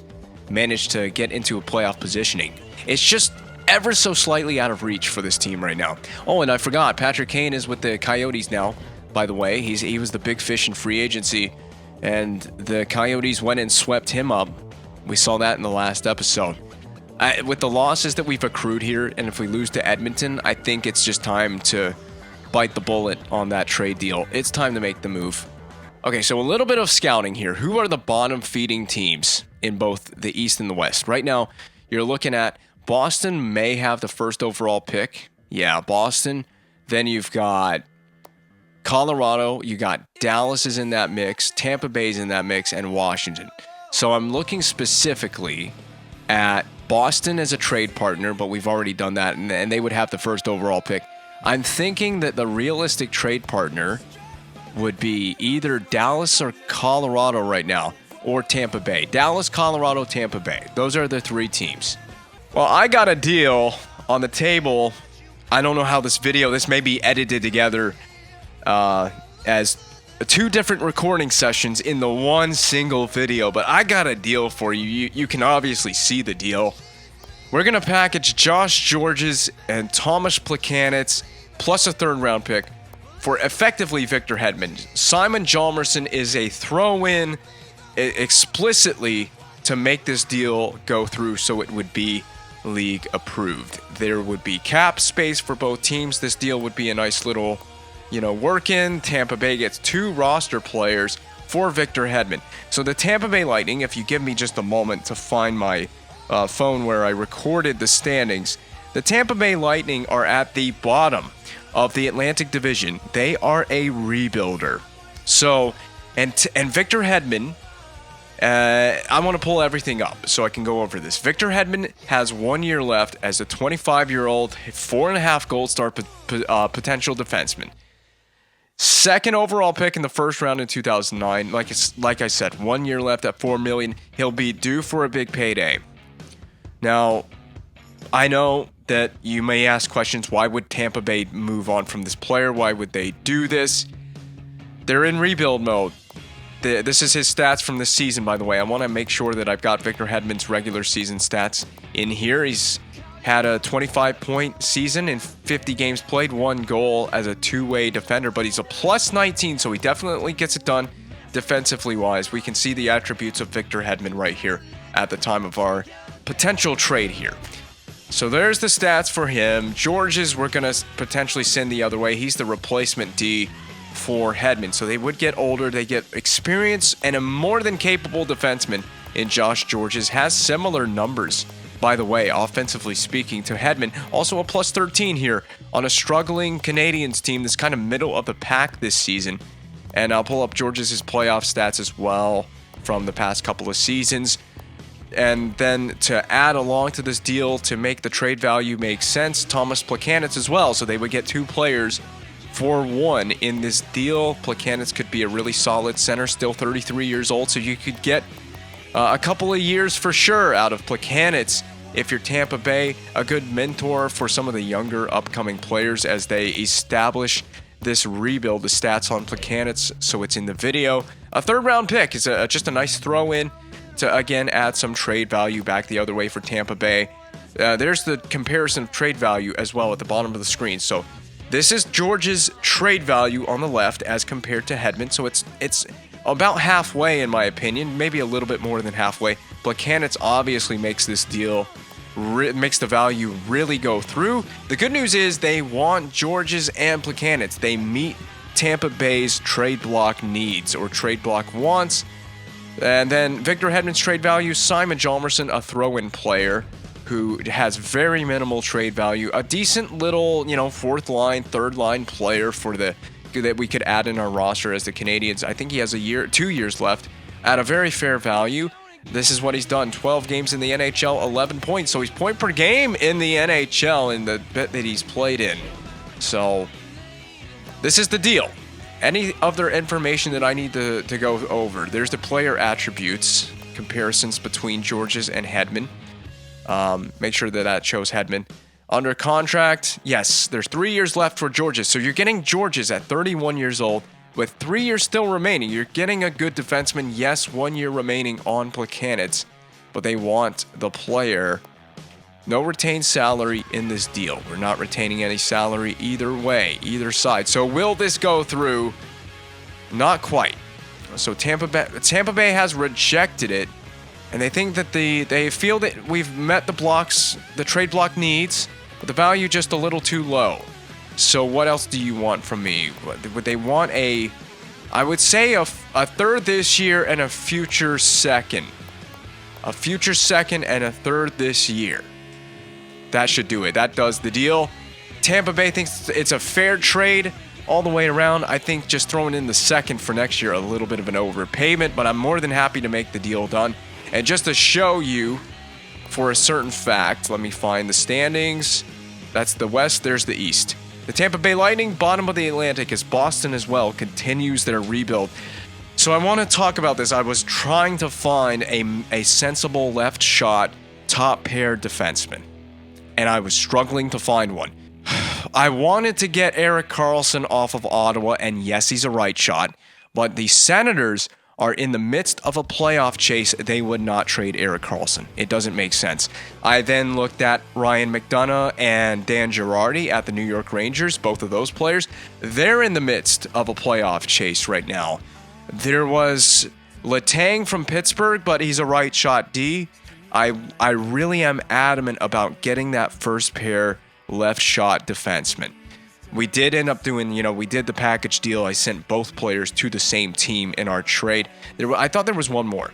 S1: manage to get into a playoff positioning. It's just ever so slightly out of reach for this team right now. Oh, and I forgot, Patrick Kane is with the Coyotes now. By the way, he was the big fish in free agency, and the Coyotes went and swept him up. We saw that in the last episode. With the losses that we've accrued here, and if we lose to Edmonton, I think it's just time to bite the bullet on that trade deal. It's time to make the move. Okay, so a little bit of scouting here. Who are the bottom feeding teams in both the East and the West? Right now, you're looking at Boston may have the first overall pick. Yeah, Boston. Then you've got Colorado, you got Dallas is in that mix, Tampa Bay's in that mix, and Washington. So I'm looking specifically at Boston as a trade partner, but we've already done that, and they would have the first overall pick. I'm thinking that the realistic trade partner would be either Dallas or Colorado right now, or Tampa Bay. Dallas, Colorado, Tampa Bay. Those are the 3 teams. Well, I got a deal on the table. I don't know how this may be edited together as 2 different recording sessions in the one single video, but I got a deal for you. You can obviously see the deal. We're going to package Josh Georges and Thomas Plekanec plus a 3rd round pick for effectively Victor Hedman. Simon Hjalmarsson is a throw-in explicitly to make this deal go through so it would be league approved. There would be cap space for both teams. This deal would be a nice little work in. Tampa Bay gets 2 roster players for Victor Hedman. So the Tampa Bay Lightning, if you give me just a moment to find my phone where I recorded the standings, the Tampa Bay Lightning are at the bottom of the Atlantic Division. They are a rebuilder. So, and Victor Hedman, I want to pull everything up so I can go over this. Victor Hedman has 1 year left as a 25-year-old, 4.5 gold star potential defenseman. 2nd overall pick in the first round in 2009. Like I said, 1 year left at $4 million. He'll be due for a big payday. Now, I know that you may ask questions. Why would Tampa Bay move on from this player? Why would they do this? They're in rebuild mode. This is his stats from this season, by the way. I want to make sure that I've got Victor Hedman's regular season stats in here. He's had a 25-point season in 50 games played, 1 goal as a 2-way defender, but he's a plus 19, so he definitely gets it done defensively wise. We can see the attributes of Victor Hedman right here at the time of our potential trade here. So there's the stats for him. Georges, we're going to potentially send the other way. He's the replacement D for Hedman. So they would get older. They get experience, and a more than capable defenseman in Josh Georges has similar numbers, by the way, offensively speaking, to Hedman. Also a plus 13 here on a struggling Canadiens team that's kind of middle of the pack this season. And I'll pull up Georges' playoff stats as well from the past couple of seasons. And then to add along to this deal to make the trade value make sense, Thomas Plekanec as well. So they would get 2 players for one in this deal. Plekanec could be a really solid center, still 33 years old, so you could get a couple of years for sure out of Plekanec if you're Tampa Bay, a good mentor for some of the younger upcoming players as they establish this rebuild. The stats on Plekanec, so it's in the video. A third-round pick is just a nice throw-in to, again, add some trade value back the other way for Tampa Bay. There's the comparison of trade value as well at the bottom of the screen. So this is George's trade value on the left as compared to Hedman. So it's about halfway in my opinion, maybe a little bit more than halfway. Plekanec obviously makes this deal, makes the value really go through. The good news is they want George's and Plekanec. They meet Tampa Bay's trade block needs or trade block wants. And then Victor Hedman's trade value, Simon Hjalmarsson, a throw-in player who has very minimal trade value, a decent little, fourth line, third line player for that we could add in our roster as the Canadiens. I think he has 2 years left at a very fair value. This is what he's done: 12 games in the NHL, 11 points. So he's point per game in the NHL in the bit that he's played in. So this is the deal. Any other information that I need to go over? There's the player attributes, comparisons between George's and Hedman. Make sure that shows Hedman. Under contract, yes, there's 3 years left for George's. So you're getting George's at 31 years old with 3 years still remaining. You're getting a good defenseman. Yes, 1 year remaining on Plekanec, but they want the player. No retained salary in this deal. We're not retaining any salary either way, either side. So will this go through? Not quite. So Tampa Bay has rejected it. And they think that they feel that we've met the trade block needs, but the value just a little too low. So what else do you want from me? Would they want I would say a third this year and a future second. A future second and a third this year. That should do it. That does the deal. Tampa Bay thinks it's a fair trade all the way around. I think just throwing in the second for next year, a little bit of an overpayment, but I'm more than happy to make the deal done. And just to show you for a certain fact, let me find the standings. That's the West, there's the East. The Tampa Bay Lightning, bottom of the Atlantic, as Boston as well continues their rebuild. So I want to talk about this. I was trying to find a sensible left shot top pair defenseman, and I was struggling to find one. I wanted to get Erik Karlsson off of Ottawa, and yes, he's a right shot, but the Senators are in the midst of a playoff chase. They would not trade Erik Karlsson. It doesn't make sense. I then looked at Ryan McDonough and Dan Girardi at the New York Rangers, both of those players. They're in the midst of a playoff chase right now. There was Letang from Pittsburgh, but he's a right shot D. I really am adamant about getting that first pair left shot defenseman. We did end up doing, we did the package deal. I sent both players to the same team in our trade. I thought there was one more.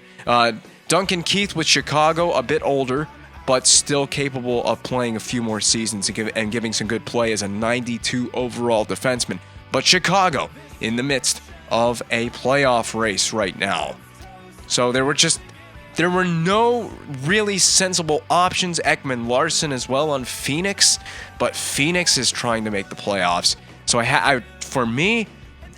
S1: Duncan Keith with Chicago, a bit older, but still capable of playing a few more seasons and giving some good play as a 92 overall defenseman. But Chicago in the midst of a playoff race right now. So there were no really sensible options. Ekman Larson as well on Phoenix, but Phoenix is trying to make the playoffs. So for me,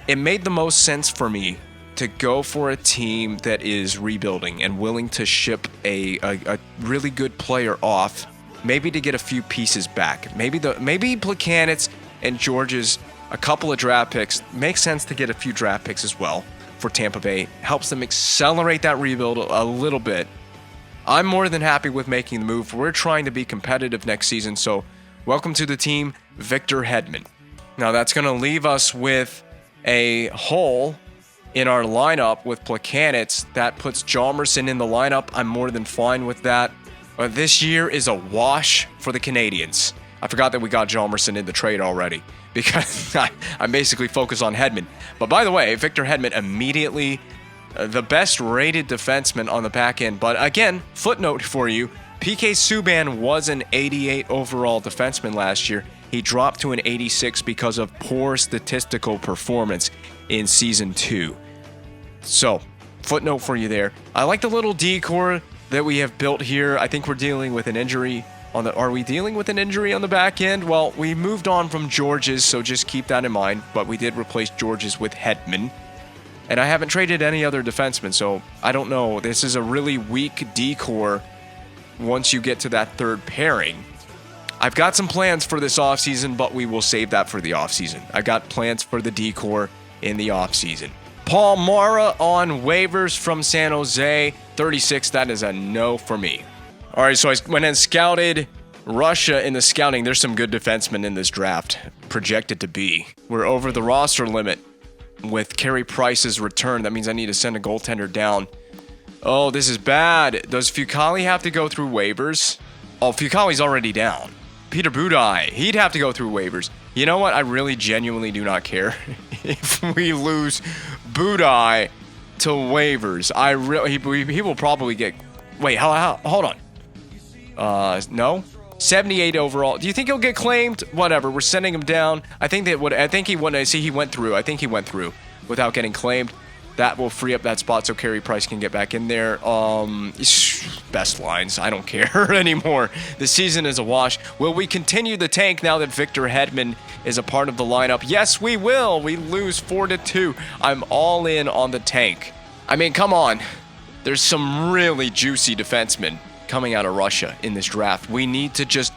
S1: it made the most sense for me to go for a team that is rebuilding and willing to ship a really good player off, maybe to get a few pieces back. Maybe Plekanec and George's a couple of draft picks. Makes sense to get a few draft picks as well for Tampa Bay. Helps them accelerate that rebuild a little bit. I'm more than happy with making the move. We're trying to be competitive next season, so welcome to the team, Victor Hedman. Now that's going to leave us with a hole in our lineup with Plekanec. That puts Hjalmarsson in the lineup. I'm more than fine with that. This year is a wash for the Canadiens. I forgot that we got Hjalmarsson in the trade already because I basically focus on Hedman. But by the way, Victor Hedman immediately the best rated defenseman on the back end. But again, footnote for you, PK Subban was an 88 overall defenseman last year. He dropped to an 86 because of poor statistical performance in Season 2. So, footnote for you there. I like the little decor that we have built here. I think we're dealing with an injury Are we dealing with an injury on the back end? Well, we moved on from Georges, so just keep that in mind. But we did replace Georges with Hedman. And I haven't traded any other defensemen, so I don't know. This is a really weak D-core once you get to that third pairing. I've got some plans for this offseason, but we will save that for the offseason. I got plans for the D-core in the offseason. Paul Mara on waivers from San Jose. 36, that is a no for me. All right, so I went and scouted Russia in the scouting. There's some good defensemen in this draft, projected to be. We're over the roster limit with Carey Price's return. That means I need to send a goaltender down. Oh, this is bad. Does Fucale have to go through waivers? Oh, Fucale's already down. Peter Budaj, he'd have to go through waivers. You know what? I really genuinely do not care if we lose Budaj to waivers. He will probably get... Wait, hold on. No? 78 overall. Do you think he'll get claimed? Whatever. We're sending him down. I think he went through. I think he went through without getting claimed. That will free up that spot so Carey Price can get back in there. Best lines. I don't care anymore. The season is a wash. Will we continue the tank now that Victor Hedman is a part of the lineup? Yes, we will. We lose 4-2. I'm all in on the tank. I mean, come on. There's some really juicy defensemen coming out of Russia in this draft. We need to just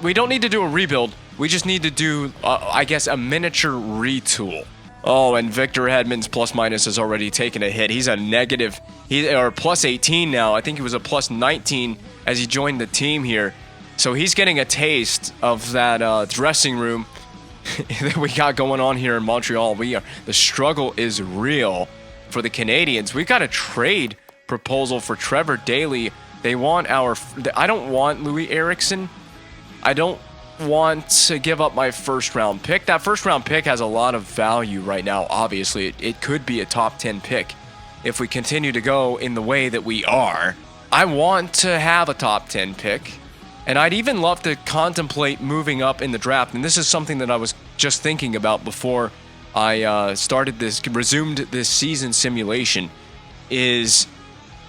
S1: we don't need to do a rebuild. We just need to do, I guess, a miniature retool. Oh, and Victor Hedman's plus-minus has already taken a hit. He's a negative, or plus 18 now. I think he was a plus 19 as he joined the team here. So he's getting a taste of that dressing room that we got going on here in Montreal. The struggle is real for the Canadiens. We've got a trade proposal for Trevor Daley. They want I don't want Louis Eriksson. I don't want to give up my first-round pick. That first-round pick has a lot of value right now, obviously. It could be a top 10 pick if we continue to go in the way that we are. I want to have a top 10 pick, and I'd even love to contemplate moving up in the draft. And this is something that I was just thinking about before I resumed this season simulation, is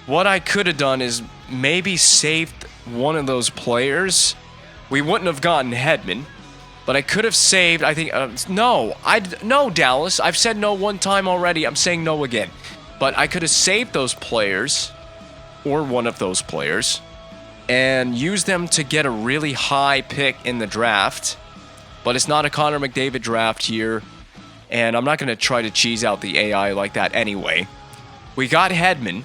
S1: what I could have done is maybe saved one of those players. We wouldn't have gotten Hedman, but I could have saved, I think, no, Dallas. I've said no one time already. I'm saying no again. But I could have saved those players, or one of those players, and used them to get a really high pick in the draft. But it's not a Connor McDavid draft here, and I'm not going to try to cheese out the AI like that anyway. We got Hedman,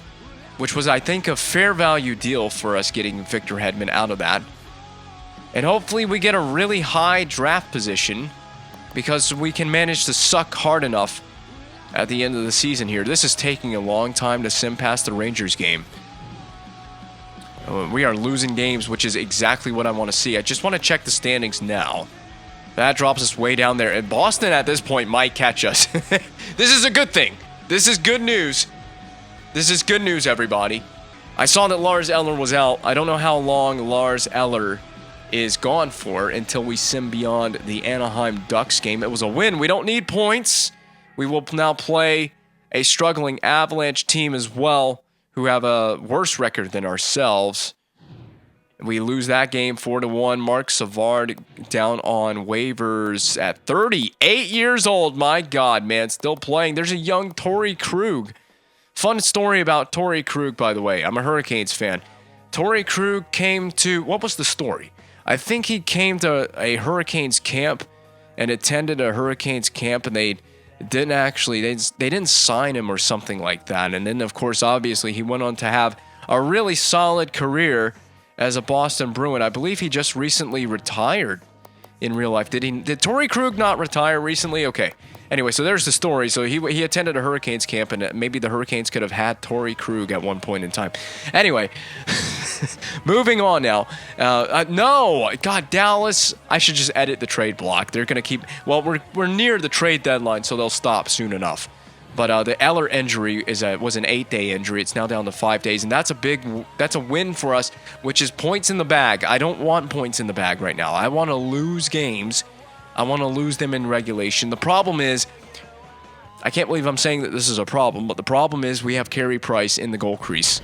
S1: which was, I think, a fair value deal for us getting Victor Hedman out of that. And hopefully we get a really high draft position because we can manage to suck hard enough at the end of the season here. This is taking a long time to sim past the Rangers game. We are losing games, which is exactly what I want to see. I just want to check the standings now. That drops us way down there. And Boston at this point might catch us. This is a good thing. This is good news. This is good news, everybody. I saw that Lars Eller was out. I don't know how long Lars Eller is gone for until we sim beyond the Anaheim Ducks game. It was a win. We don't need points. We will now play a struggling Avalanche team as well, who have a worse record than ourselves. We lose that game 4-1. Mark Savard down on waivers at 38 years old. My God, man, still playing. There's a young Torrey Krug. Fun story about Torrey Krug, by the way. I'm a Hurricanes fan. Torrey Krug came to... What was the story? I think he came to a Hurricanes camp and attended a Hurricanes camp, and they didn't sign him or something like that. And then, of course, obviously, he went on to have a really solid career as a Boston Bruin. I believe he just recently retired in real life. Did Torrey Krug not retire recently? Okay. Anyway, so there's the story. So he attended a Hurricanes camp, and maybe the Hurricanes could have had Torrey Krug at one point in time. Anyway, moving on now. No, God, Dallas. I should just edit the trade block. They're gonna keep. Well, we're near the trade deadline, so they'll stop soon enough. But the Eller injury was an 8-day injury. It's now down to 5 days, and that's a win for us, which is points in the bag. I don't want points in the bag right now. I want to lose games. I want to lose them in regulation. The problem is, I can't believe I'm saying that this is a problem, but the problem is we have Carey Price in the goal crease.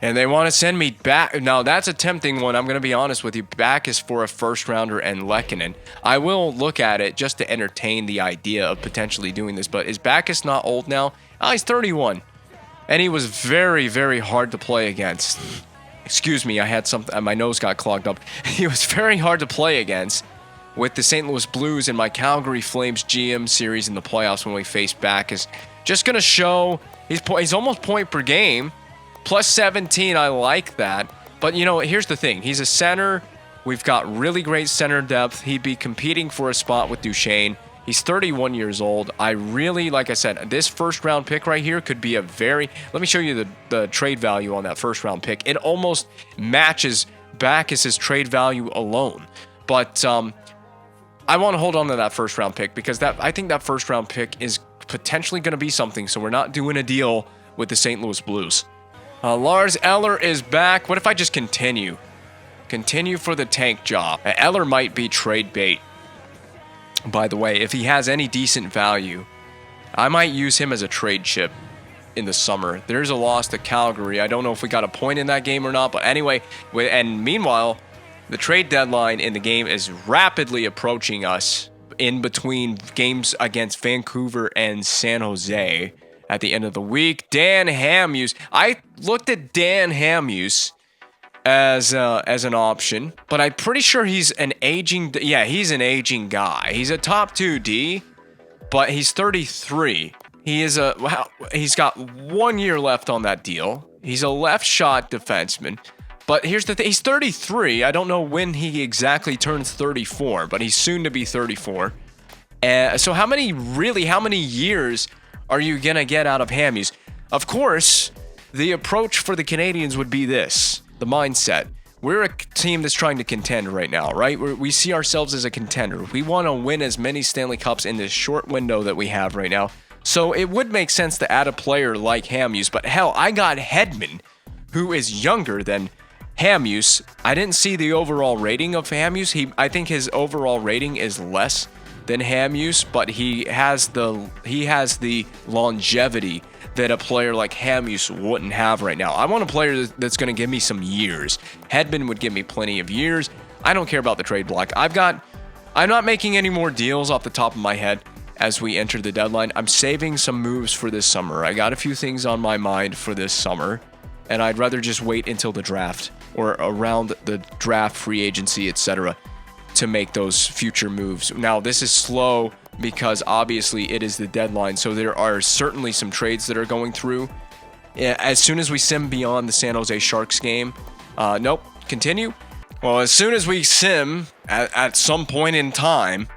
S1: And they want to send me back. Now, that's a tempting one. I'm going to be honest with you. Back is for a first rounder and Lehkonen. I will look at it just to entertain the idea of potentially doing this. But is Backus not old now? Oh, he's 31. And he was very, very hard to play against. Excuse me, I had something. My nose got clogged up. He was very hard to play against with the St. Louis Blues in my Calgary Flames GM series in the playoffs when we faced Backus. Just going to show he's almost point per game. Plus 17, I like that. But, you know, here's the thing. He's a center. We've got really great center depth. He'd be competing for a spot with Duchesne. He's 31 years old. I really, like I said, this first-round pick right here could be a very... Let me show you the trade value on that first-round pick. It almost matches Backus's trade value alone. But I want to hold on to that first-round pick because I think that first-round pick is potentially going to be something. So we're not doing a deal with the St. Louis Blues. Lars Eller is back. What if I just continue? Continue for the tank job. Eller might be trade bait. By the way, if he has any decent value, I might use him as a trade chip in the summer. There's a loss to Calgary. I don't know if we got a point in that game or not. But anyway, and meanwhile, the trade deadline in the game is rapidly approaching us in between games against Vancouver and San Jose. At the end of the week, Dan Hamhuis. I looked at Dan Hamhuis as an option, but I'm pretty sure he's an aging. Yeah, he's an aging guy. He's a top 2D, but he's 33. He's got 1 year left on that deal. He's a left shot defenseman, but here's the thing: he's 33. I don't know when he exactly turns 34, but he's soon to be 34. So how many years are you going to get out of Hamhuis? Of course, the approach for the Canadiens would be this, the mindset. We're a team that's trying to contend right now, right? We see ourselves as a contender. We want to win as many Stanley Cups in this short window that we have right now. So it would make sense to add a player like Hamhuis. But hell, I got Hedman, who is younger than Hamhuis. I didn't see the overall rating of Hamhuis. I think his overall rating is less than Hamhuis, but he has the longevity that a player like Hamhuis wouldn't have right now. I want a player that's going to give me some years. Hedman would give me plenty of years. I don't care about the trade block. I'm not making any more deals off the top of my head as we enter the deadline. I'm saving some moves for this summer. I got a few things on my mind for this summer, and I'd rather just wait until the draft or around the draft, free agency, etc., to make those future moves. Now, this is slow because obviously it is the deadline, so there are certainly some trades that are going through. As soon as we sim beyond the San Jose Sharks game, nope, continue. Well, as soon as we sim at some point in time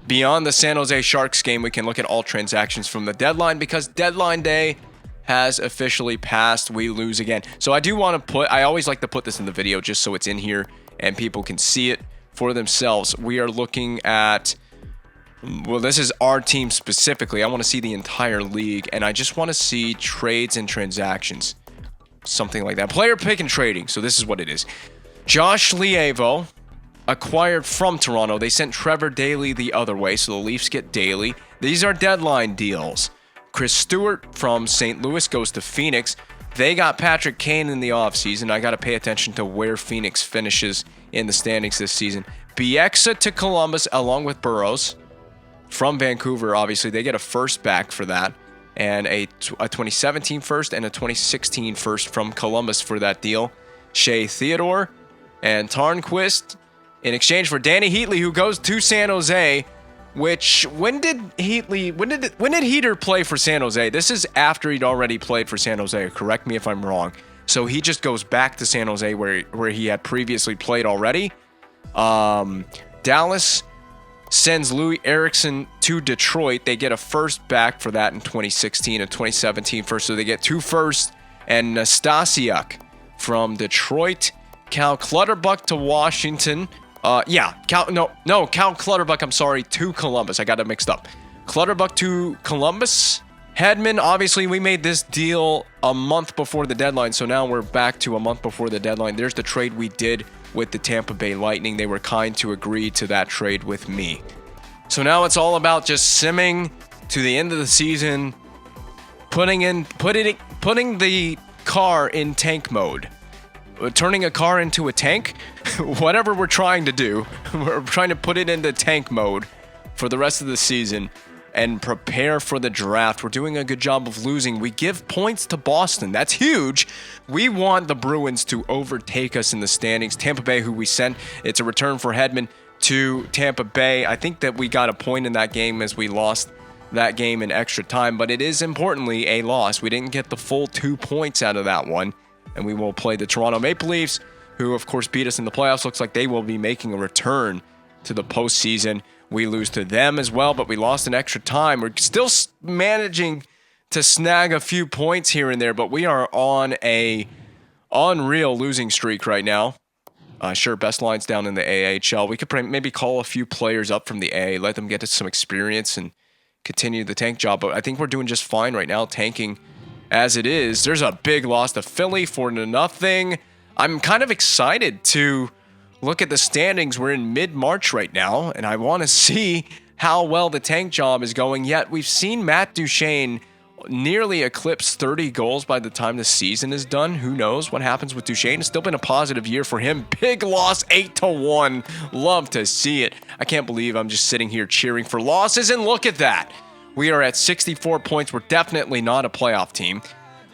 S1: beyond the San Jose Sharks game, we can look at all transactions from the deadline because deadline day has officially passed. We lose again. So I do want to I always like to put this in the video just so it's in here and people can see it for themselves. We are looking at, well, this is our team specifically. I want to see the entire league, and I just want to see trades and transactions. Something like that. Player pick and trading. So this is what it is. Josh Lievo, acquired from Toronto. They sent Trevor Daley the other way, so the Leafs get Daley. These are deadline deals. Chris Stewart from St. Louis goes to Phoenix. They got Patrick Kane in the offseason. I got to pay attention to where Phoenix finishes in the standings this season. Bieksa to Columbus along with Burrows from Vancouver. Obviously, they get a first back for that and a 2017 first and a 2016 first from Columbus for that deal. Shea Theodore and Tarnquist in exchange for Danny Heatley, who goes to San Jose. Which, when did Heater play for San Jose? This is after he'd already played for San Jose. Correct me if I'm wrong. So he just goes back to San Jose where he had previously played already. Dallas sends Louis Eriksson to Detroit. They get a first back for that in 2016, a 2017 first. So they get two firsts. And Nastasiuk from Detroit. Cal Clutterbuck to Washington. Cal Clutterbuck, I'm sorry, to Columbus. I got it mixed up. Clutterbuck to Columbus. Hedman, obviously, we made this deal a month before the deadline, so now we're back to a month before the deadline. There's the trade we did with the Tampa Bay Lightning. They were kind to agree to that trade with me. So now it's all about just simming to the end of the season, putting the car in tank mode. Turning a car into a tank, whatever we're trying to do, we're trying to put it into tank mode for the rest of the season and prepare for the draft. We're doing a good job of losing. We give points to Boston. That's huge. We want the Bruins to overtake us in the standings. Tampa Bay, who we sent, it's a return for Hedman to Tampa Bay. I think that we got a point in that game as we lost that game in extra time, but it is importantly a loss. We didn't get the full 2 points out of that one. And we will play the Toronto Maple Leafs, who, of course, beat us in the playoffs. Looks like they will be making a return to the postseason. We lose to them as well, but we lost in extra time. We're still managing to snag a few points here and there, but we are on a unreal losing streak right now. Sure, best line's down in the AHL. We could maybe call a few players up from the A, let them get some experience and continue the tank job. But I think we're doing just fine right now, tanking as it is. There's a big loss to Philly 4-0. I'm kind of excited to look at the standings. We're in mid-March right now, and I want to see how well the tank job is going. Yet we've seen Matt Duchene nearly eclipse 30 goals by the time the season is done. Who knows what happens with Duchene? It's still been a positive year for him. Big loss, 8-1. Love to see it. I can't believe I'm just sitting here cheering for losses, and look at that. We are at 64 points. We're definitely not a playoff team.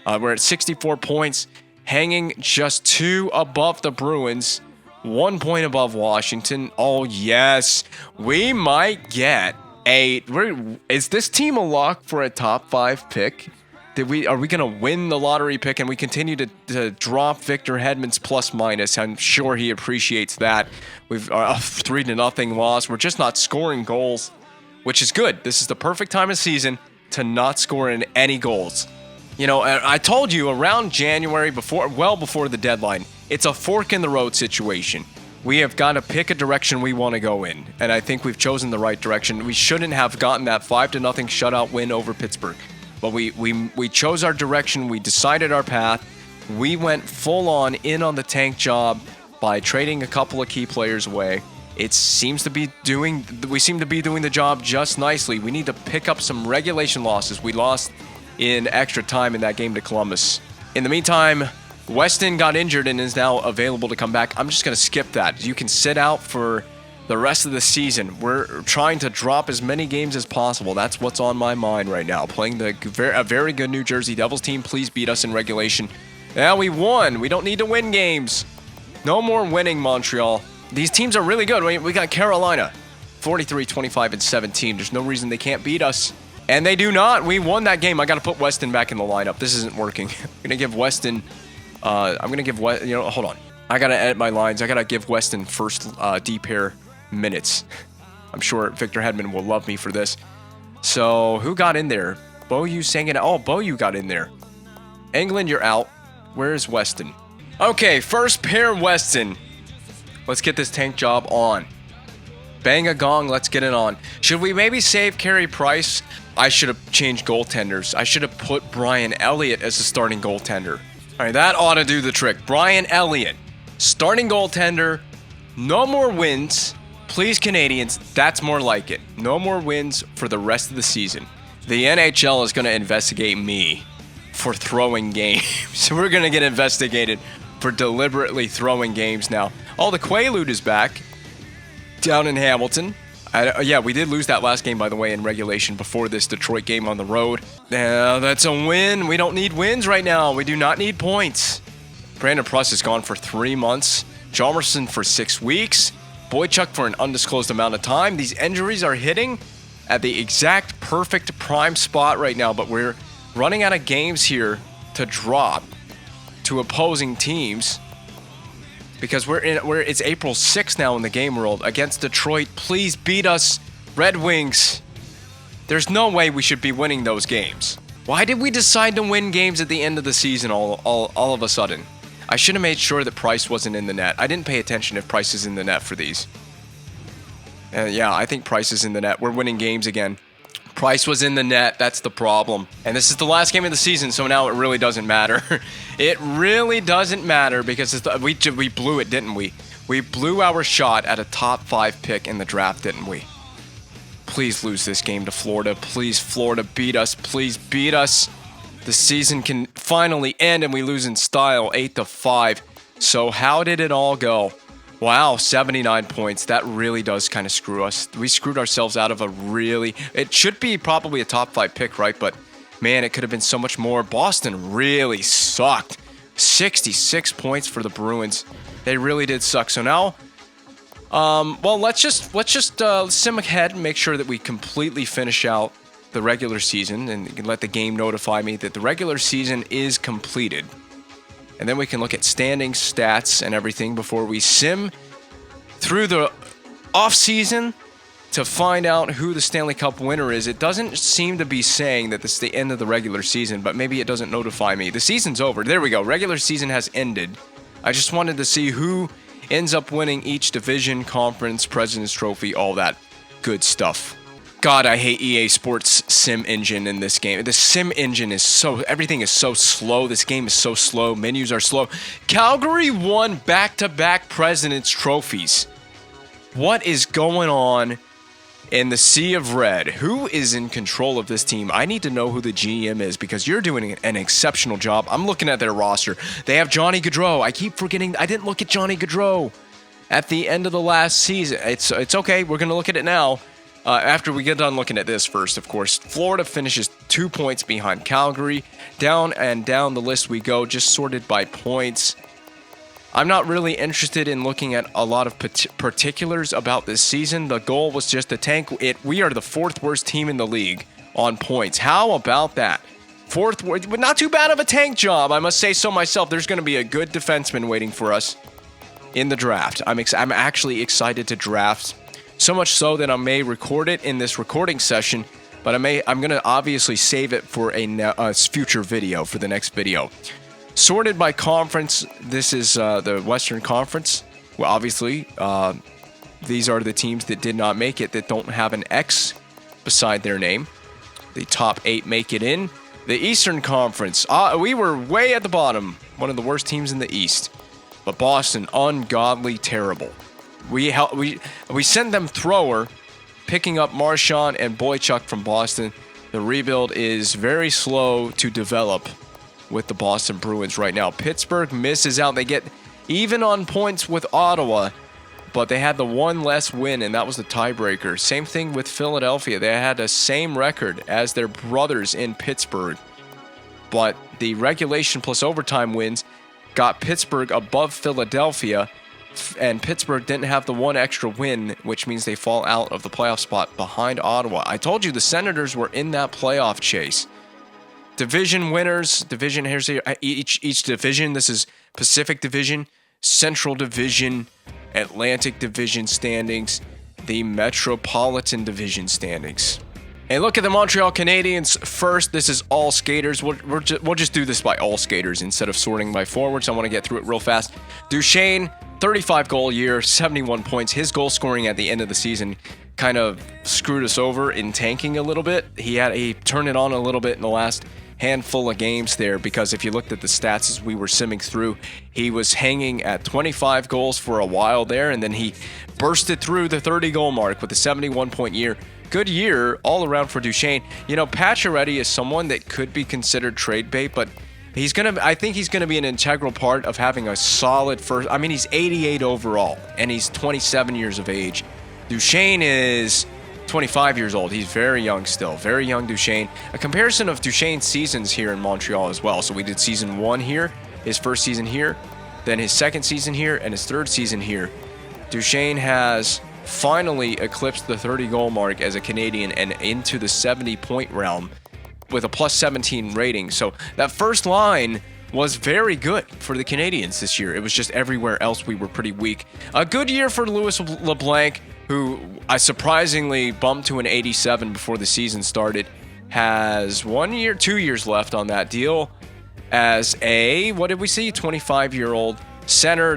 S1: We're at 64 points, hanging just 2 above the Bruins, 1 point above Washington. Oh, yes. We might get is this team a lock for a top 5 pick? Are we going to win the lottery pick and we continue to drop Victor Hedman's plus minus? I'm sure he appreciates that. We've a 3-0 loss. We're just not scoring goals, which is good. This is the perfect time of season to not score in any goals. You know, I told you around January, well before the deadline, it's a fork in the road situation. We have got to pick a direction we want to go in, and I think we've chosen the right direction. We shouldn't have gotten that 5-0 shutout win over Pittsburgh, but we chose our direction. We decided our path. We went full on in on the tank job by trading a couple of key players away. We seem to be doing the job just nicely. We need to pick up some regulation losses. We lost in extra time in that game to Columbus. In the meantime, Weston got injured and is now available to come back. I'm just going to skip that. You can sit out for the rest of the season. We're trying to drop as many games as possible. That's what's on my mind right now. Playing a very good New Jersey Devils team. Please beat us in regulation. Now we won. We don't need to win games. No more winning, Montreal. These teams are really good. We got Carolina, 43, 25, and 17. There's no reason they can't beat us. And they do not. We won that game. I got to put Weston back in the lineup. This isn't working. I'm going to give Weston... hold on. I got to edit my lines. I got to give Weston first D-pair minutes. I'm sure Victor Hedman will love me for this. So, who got in there? Boyu sang it. Oh, Boyu got in there. England, you're out. Where's Weston? Okay, first pair Weston. Let's get this tank job on. Bang a gong, let's get it on. Should we maybe save Carey Price? I should have changed goaltenders. I should have put Brian Elliott as the starting goaltender. All right, that ought to do the trick. Brian Elliott, starting goaltender. No more wins. Please, Canadiens, that's more like it. No more wins for the rest of the season. The NHL is going to investigate me for throwing games. We're going to get investigated for deliberately throwing games now. Oh, the Quaalude is back down in Hamilton. Yeah, we did lose that last game, by the way, in regulation before this Detroit game on the road. That's a win. We don't need wins right now. We do not need points. Brandon Pruss is gone for 3 months. Chalmerson for 6 weeks. Boychuk for an undisclosed amount of time. These injuries are hitting at the exact perfect prime spot right now, but we're running out of games here to drop to opposing teams because it's April 6th now in the game world against Detroit. Please beat us, Red Wings. There's no way we should be winning those games. Why did we decide to win games at the end of the season all of a sudden? I should have made sure that Price wasn't in the net. I didn't pay attention if Price is in the net for these. Yeah, I think Price is in the net. We're winning games again. Price was in the net. That's the problem. And this is the last game of the season, so now it really doesn't matter. It really doesn't matter because we blew it, didn't we? We blew our shot at a top 5 pick in the draft, didn't we? Please lose this game to Florida. Please, Florida, beat us. Please beat us. the season can finally end and we lose in style 8-5. So how did it all go? Wow, 79 points. That really does kind of screw us. We screwed ourselves out of it should be probably a top 5 pick, right? But man, it could have been so much more. Boston really sucked. 66 points for the Bruins. They really did suck. So now, well, let's just sim ahead and make sure that we completely finish out the regular season and let the game notify me that the regular season is completed. And then we can look at standings, stats, and everything before we sim through the off season to find out who the Stanley Cup winner is. It doesn't seem to be saying that this is the end of the regular season, but maybe it doesn't notify me. The season's over. There we go. Regular season has ended. I just wanted to see who ends up winning each division, conference, President's Trophy, all that good stuff. God, I hate EA Sports sim engine in this game. The sim engine is everything is so slow. This game is so slow. Menus are slow. Calgary won back-to-back President's Trophies. What is going on in the Sea of Red? Who is in control of this team? I need to know who the GM is because you're doing an exceptional job. I'm looking at their roster. They have Johnny Gaudreau. I keep forgetting. I didn't look at Johnny Gaudreau at the end of the last season. It's okay. We're going to look at it now. After we get done looking at this first, of course, Florida finishes 2 points behind Calgary. Down and down the list we go, just sorted by points. I'm not really interested in looking at a lot of particulars about this season. The goal was just to tank it. We are the 4th worst team in the league on points. How about that? 4th worst, but not too bad of a tank job. I must say so myself. There's going to be a good defenseman waiting for us in the draft. I'm actually excited to draft. So much so that I may record it in this recording session, but I'm going to obviously save it for a future video, for the next video. Sorted by conference, this is the Western Conference. Well, obviously, these are the teams that did not make it, that don't have an X beside their name. The top 8 make it in. The Eastern Conference, we were way at the bottom, one of the worst teams in the East. But Boston, ungodly terrible. We sent them thrower, picking up Marchand and Boychuk from Boston. The rebuild is very slow to develop with the Boston Bruins right now. Pittsburgh misses out. They get even on points with Ottawa, but they had the one less win, and that was the tiebreaker. Same thing with Philadelphia. They had the same record as their brothers in Pittsburgh, but the regulation plus overtime wins got Pittsburgh above Philadelphia, and Pittsburgh didn't have the one extra win, which means they fall out of the playoff spot behind Ottawa. I told you the Senators were in that playoff chase. Division winners, here's each division. This is Pacific Division, Central Division, Atlantic Division standings, the Metropolitan Division standings. Hey, look at the Montreal Canadiens first. This is all skaters. We'll just do this by all skaters instead of sorting by forwards. I want to get through it real fast. Duchesne, 35 goal year, 71 points. His goal scoring at the end of the season kind of screwed us over in tanking a little bit. He turned it on a little bit in the last handful of games there, because if you looked at the stats as we were simming through, he was hanging at 25 goals for a while there, and then he bursted through the 30 goal mark with a 71 point year. Good year all around for Duchesne. You know, Pacioretty is someone that could be considered trade bait, but I think he's gonna be an integral part of having a solid first. I mean, he's 88 overall, and he's 27 years of age. Duchesne is 25 years old. He's very young still. Very young Duchesne. A comparison of Duchesne's seasons here in Montreal as well. So we did season 1 here, his first season here, then his second season here, and his third season here. Duchesne has finally eclipsed the 30 goal mark as a Canadian and into the 70 point realm with a plus 17 rating. So that first line was very good for the Canadiens this year. It was just everywhere else we were pretty weak. A good year for Louis LeBlanc, who I surprisingly bumped to an 87 before the season started. Has 2 years left on that deal as a, what did we see, 25-year-old center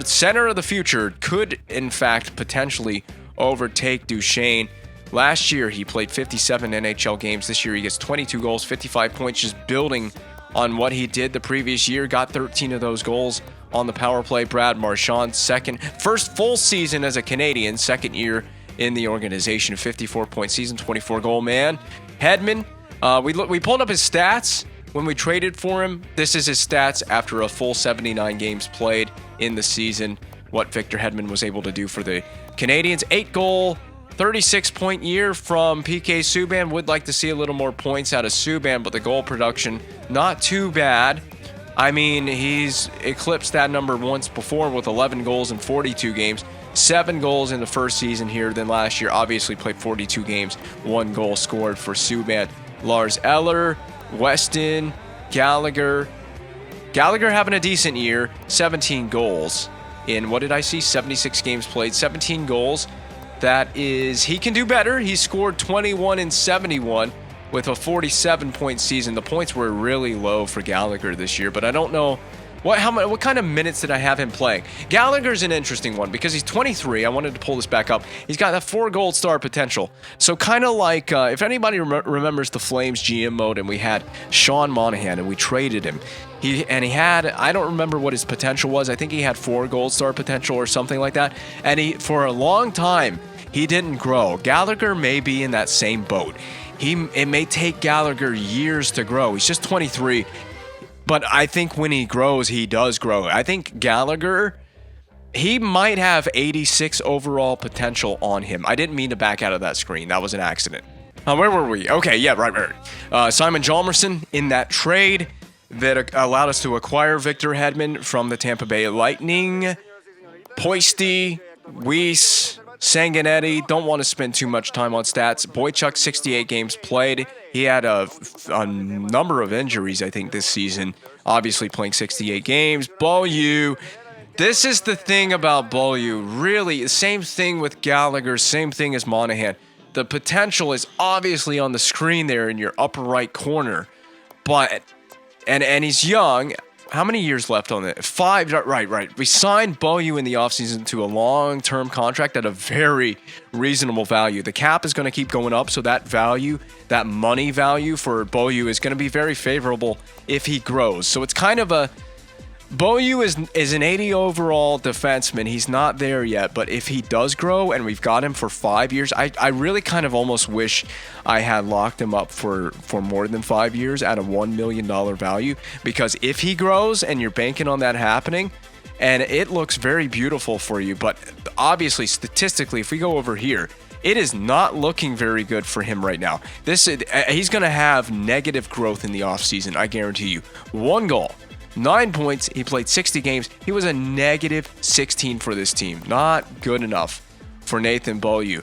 S1: of the future. Could, in fact, potentially overtake Duchesne. Last year, he played 57 NHL games. This year, he gets 22 goals, 55 points, just building on what he did the previous year. Got 13 of those goals on the power play. Brad Marchand, first full season as a Canadian, second year in the organization, 54-point season, 24-goal man. Hedman, we pulled up his stats. when we traded for him, this is his stats after a full 79 games played in the season, what Victor Hedman was able to do for the Canadiens. 8-goal, 36-point year from PK Subban. Would like to see a little more points out of Subban, but the goal production, not too bad. I mean, he's eclipsed that number once before with 11 goals in 42 games. 7 goals in the first season here. Then last year, obviously played 42 games. 1 goal scored for Subban. Lars Eller, Weston, Gallagher. Gallagher having a decent year. 17 goals in, what did I see? 76 games played. 17 goals. That is, he can do better. He scored 21 in 71 with a 47-point season. The points were really low for Gallagher this year, but I don't know what kind of minutes did I have him playing. Gallagher's an interesting one because he's 23. I wanted to pull this back up. He's got a 4 gold star potential. So kind of like, if anybody remembers the Flames GM mode, and we had Sean Monahan and we traded him. He had, I don't remember what his potential was. I think he had 4 gold star potential or something like that. And for a long time, he didn't grow. Gallagher may be in that same boat. It may take Gallagher years to grow. He's just 23. But I think when he grows, he does grow. I think Gallagher, he might have 86 overall potential on him. I didn't mean to back out of that screen. That was an accident. Where were we? Okay, yeah, right. Simon Hjalmarsson in that trade that allowed us to acquire Victor Hedman from the Tampa Bay Lightning. Poisty, Weiss, Sanguinetti, don't want to spend too much time on stats. Boychuk, 68 games played. He had a number of injuries, I think, this season. Obviously playing 68 games. Beaulieu, this is the thing about Beaulieu. Really, the same thing with Gallagher, same thing as Monahan. The potential is obviously on the screen there in your upper right corner. But, and he's young. How many years left on it? 5, right. We signed Beaulieu in the offseason to a long-term contract at a very reasonable value. The cap is going to keep going up, so that value, that money value for Beaulieu is going to be very favorable if he grows. So it's kind of a... Beaulieu is an 80 overall defenseman. He's not there yet, but if he does grow and we've got him for 5 years, I really kind of almost wish I had locked him up for more than 5 years at a $1 million value, because if he grows and you're banking on that happening, and it looks very beautiful for you, but obviously statistically, if we go over here, it is not looking very good for him right now. He's going to have negative growth in the offseason, I guarantee you. 1 goal. 9 points. He played 60 games. He was a negative 16 for this team. Not good enough for Nathan Beaulieu.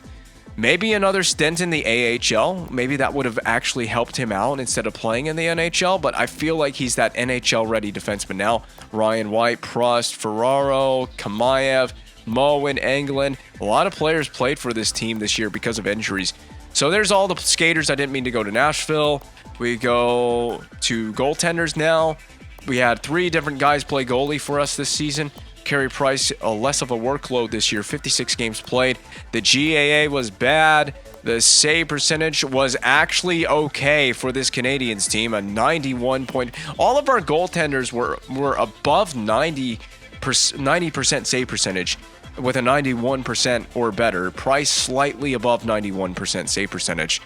S1: Maybe another stint in the AHL. Maybe that would have actually helped him out instead of playing in the NHL, but I feel like he's that NHL-ready defenseman now. Ryan White, Prost, Ferraro, Kamayev, Moen, Englund. A lot of players played for this team this year because of injuries. So there's all the skaters. I didn't mean to go to Nashville. We go to goaltenders now. We had 3 different guys play goalie for us this season. Carey Price, less of a workload this year, 56 games played. The GAA was bad. The save percentage was actually okay for this Canadiens team, a 91 point. All of our goaltenders were above 90% save percentage with a 91% or better. Price slightly above 91% save percentage.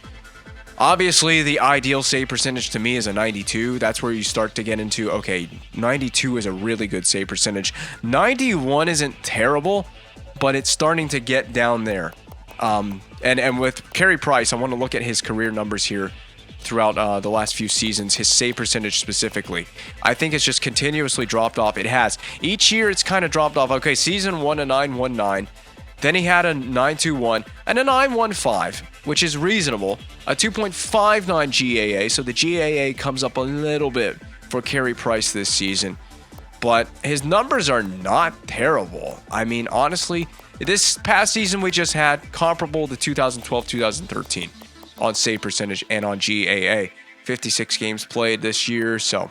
S1: Obviously, the ideal save percentage to me is a 92. That's where you start to get into, okay, 92 is a really good save percentage. 91 isn't terrible, but it's starting to get down there. And with Carey Price, I want to look at his career numbers here throughout the last few seasons, his save percentage specifically. I think it's just continuously dropped off. It has. Each year, it's kind of dropped off. Okay, season 1, a 9.19. Then he had a 9.21 and a 9.15, which is reasonable. A 2.59 GAA, so the GAA comes up a little bit for Carey Price this season. But his numbers are not terrible. I mean, honestly, this past season we just had comparable to 2012-2013 on save percentage and on GAA. 56 games played this year, so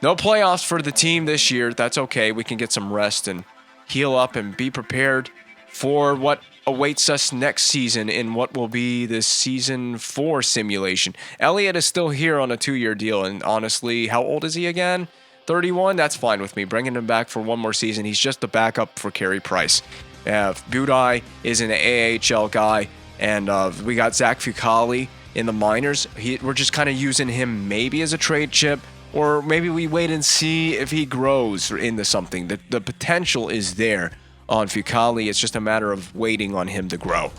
S1: no playoffs for the team this year. That's okay. We can get some rest and heal up and be prepared for what awaits us next season in what will be the season 4 simulation. Elliott is still here on a 2-year deal, and honestly, how old is he again? 31? That's fine with me. Bringing him back for 1 more season. He's just the backup for Carey Price. Budai is an AHL guy, and we got Zach Fucali, in the minors. We're just kind of using him maybe as a trade chip, or maybe we wait and see if he grows into something. The potential is there on Fucale. It's just a matter of waiting on him to grow.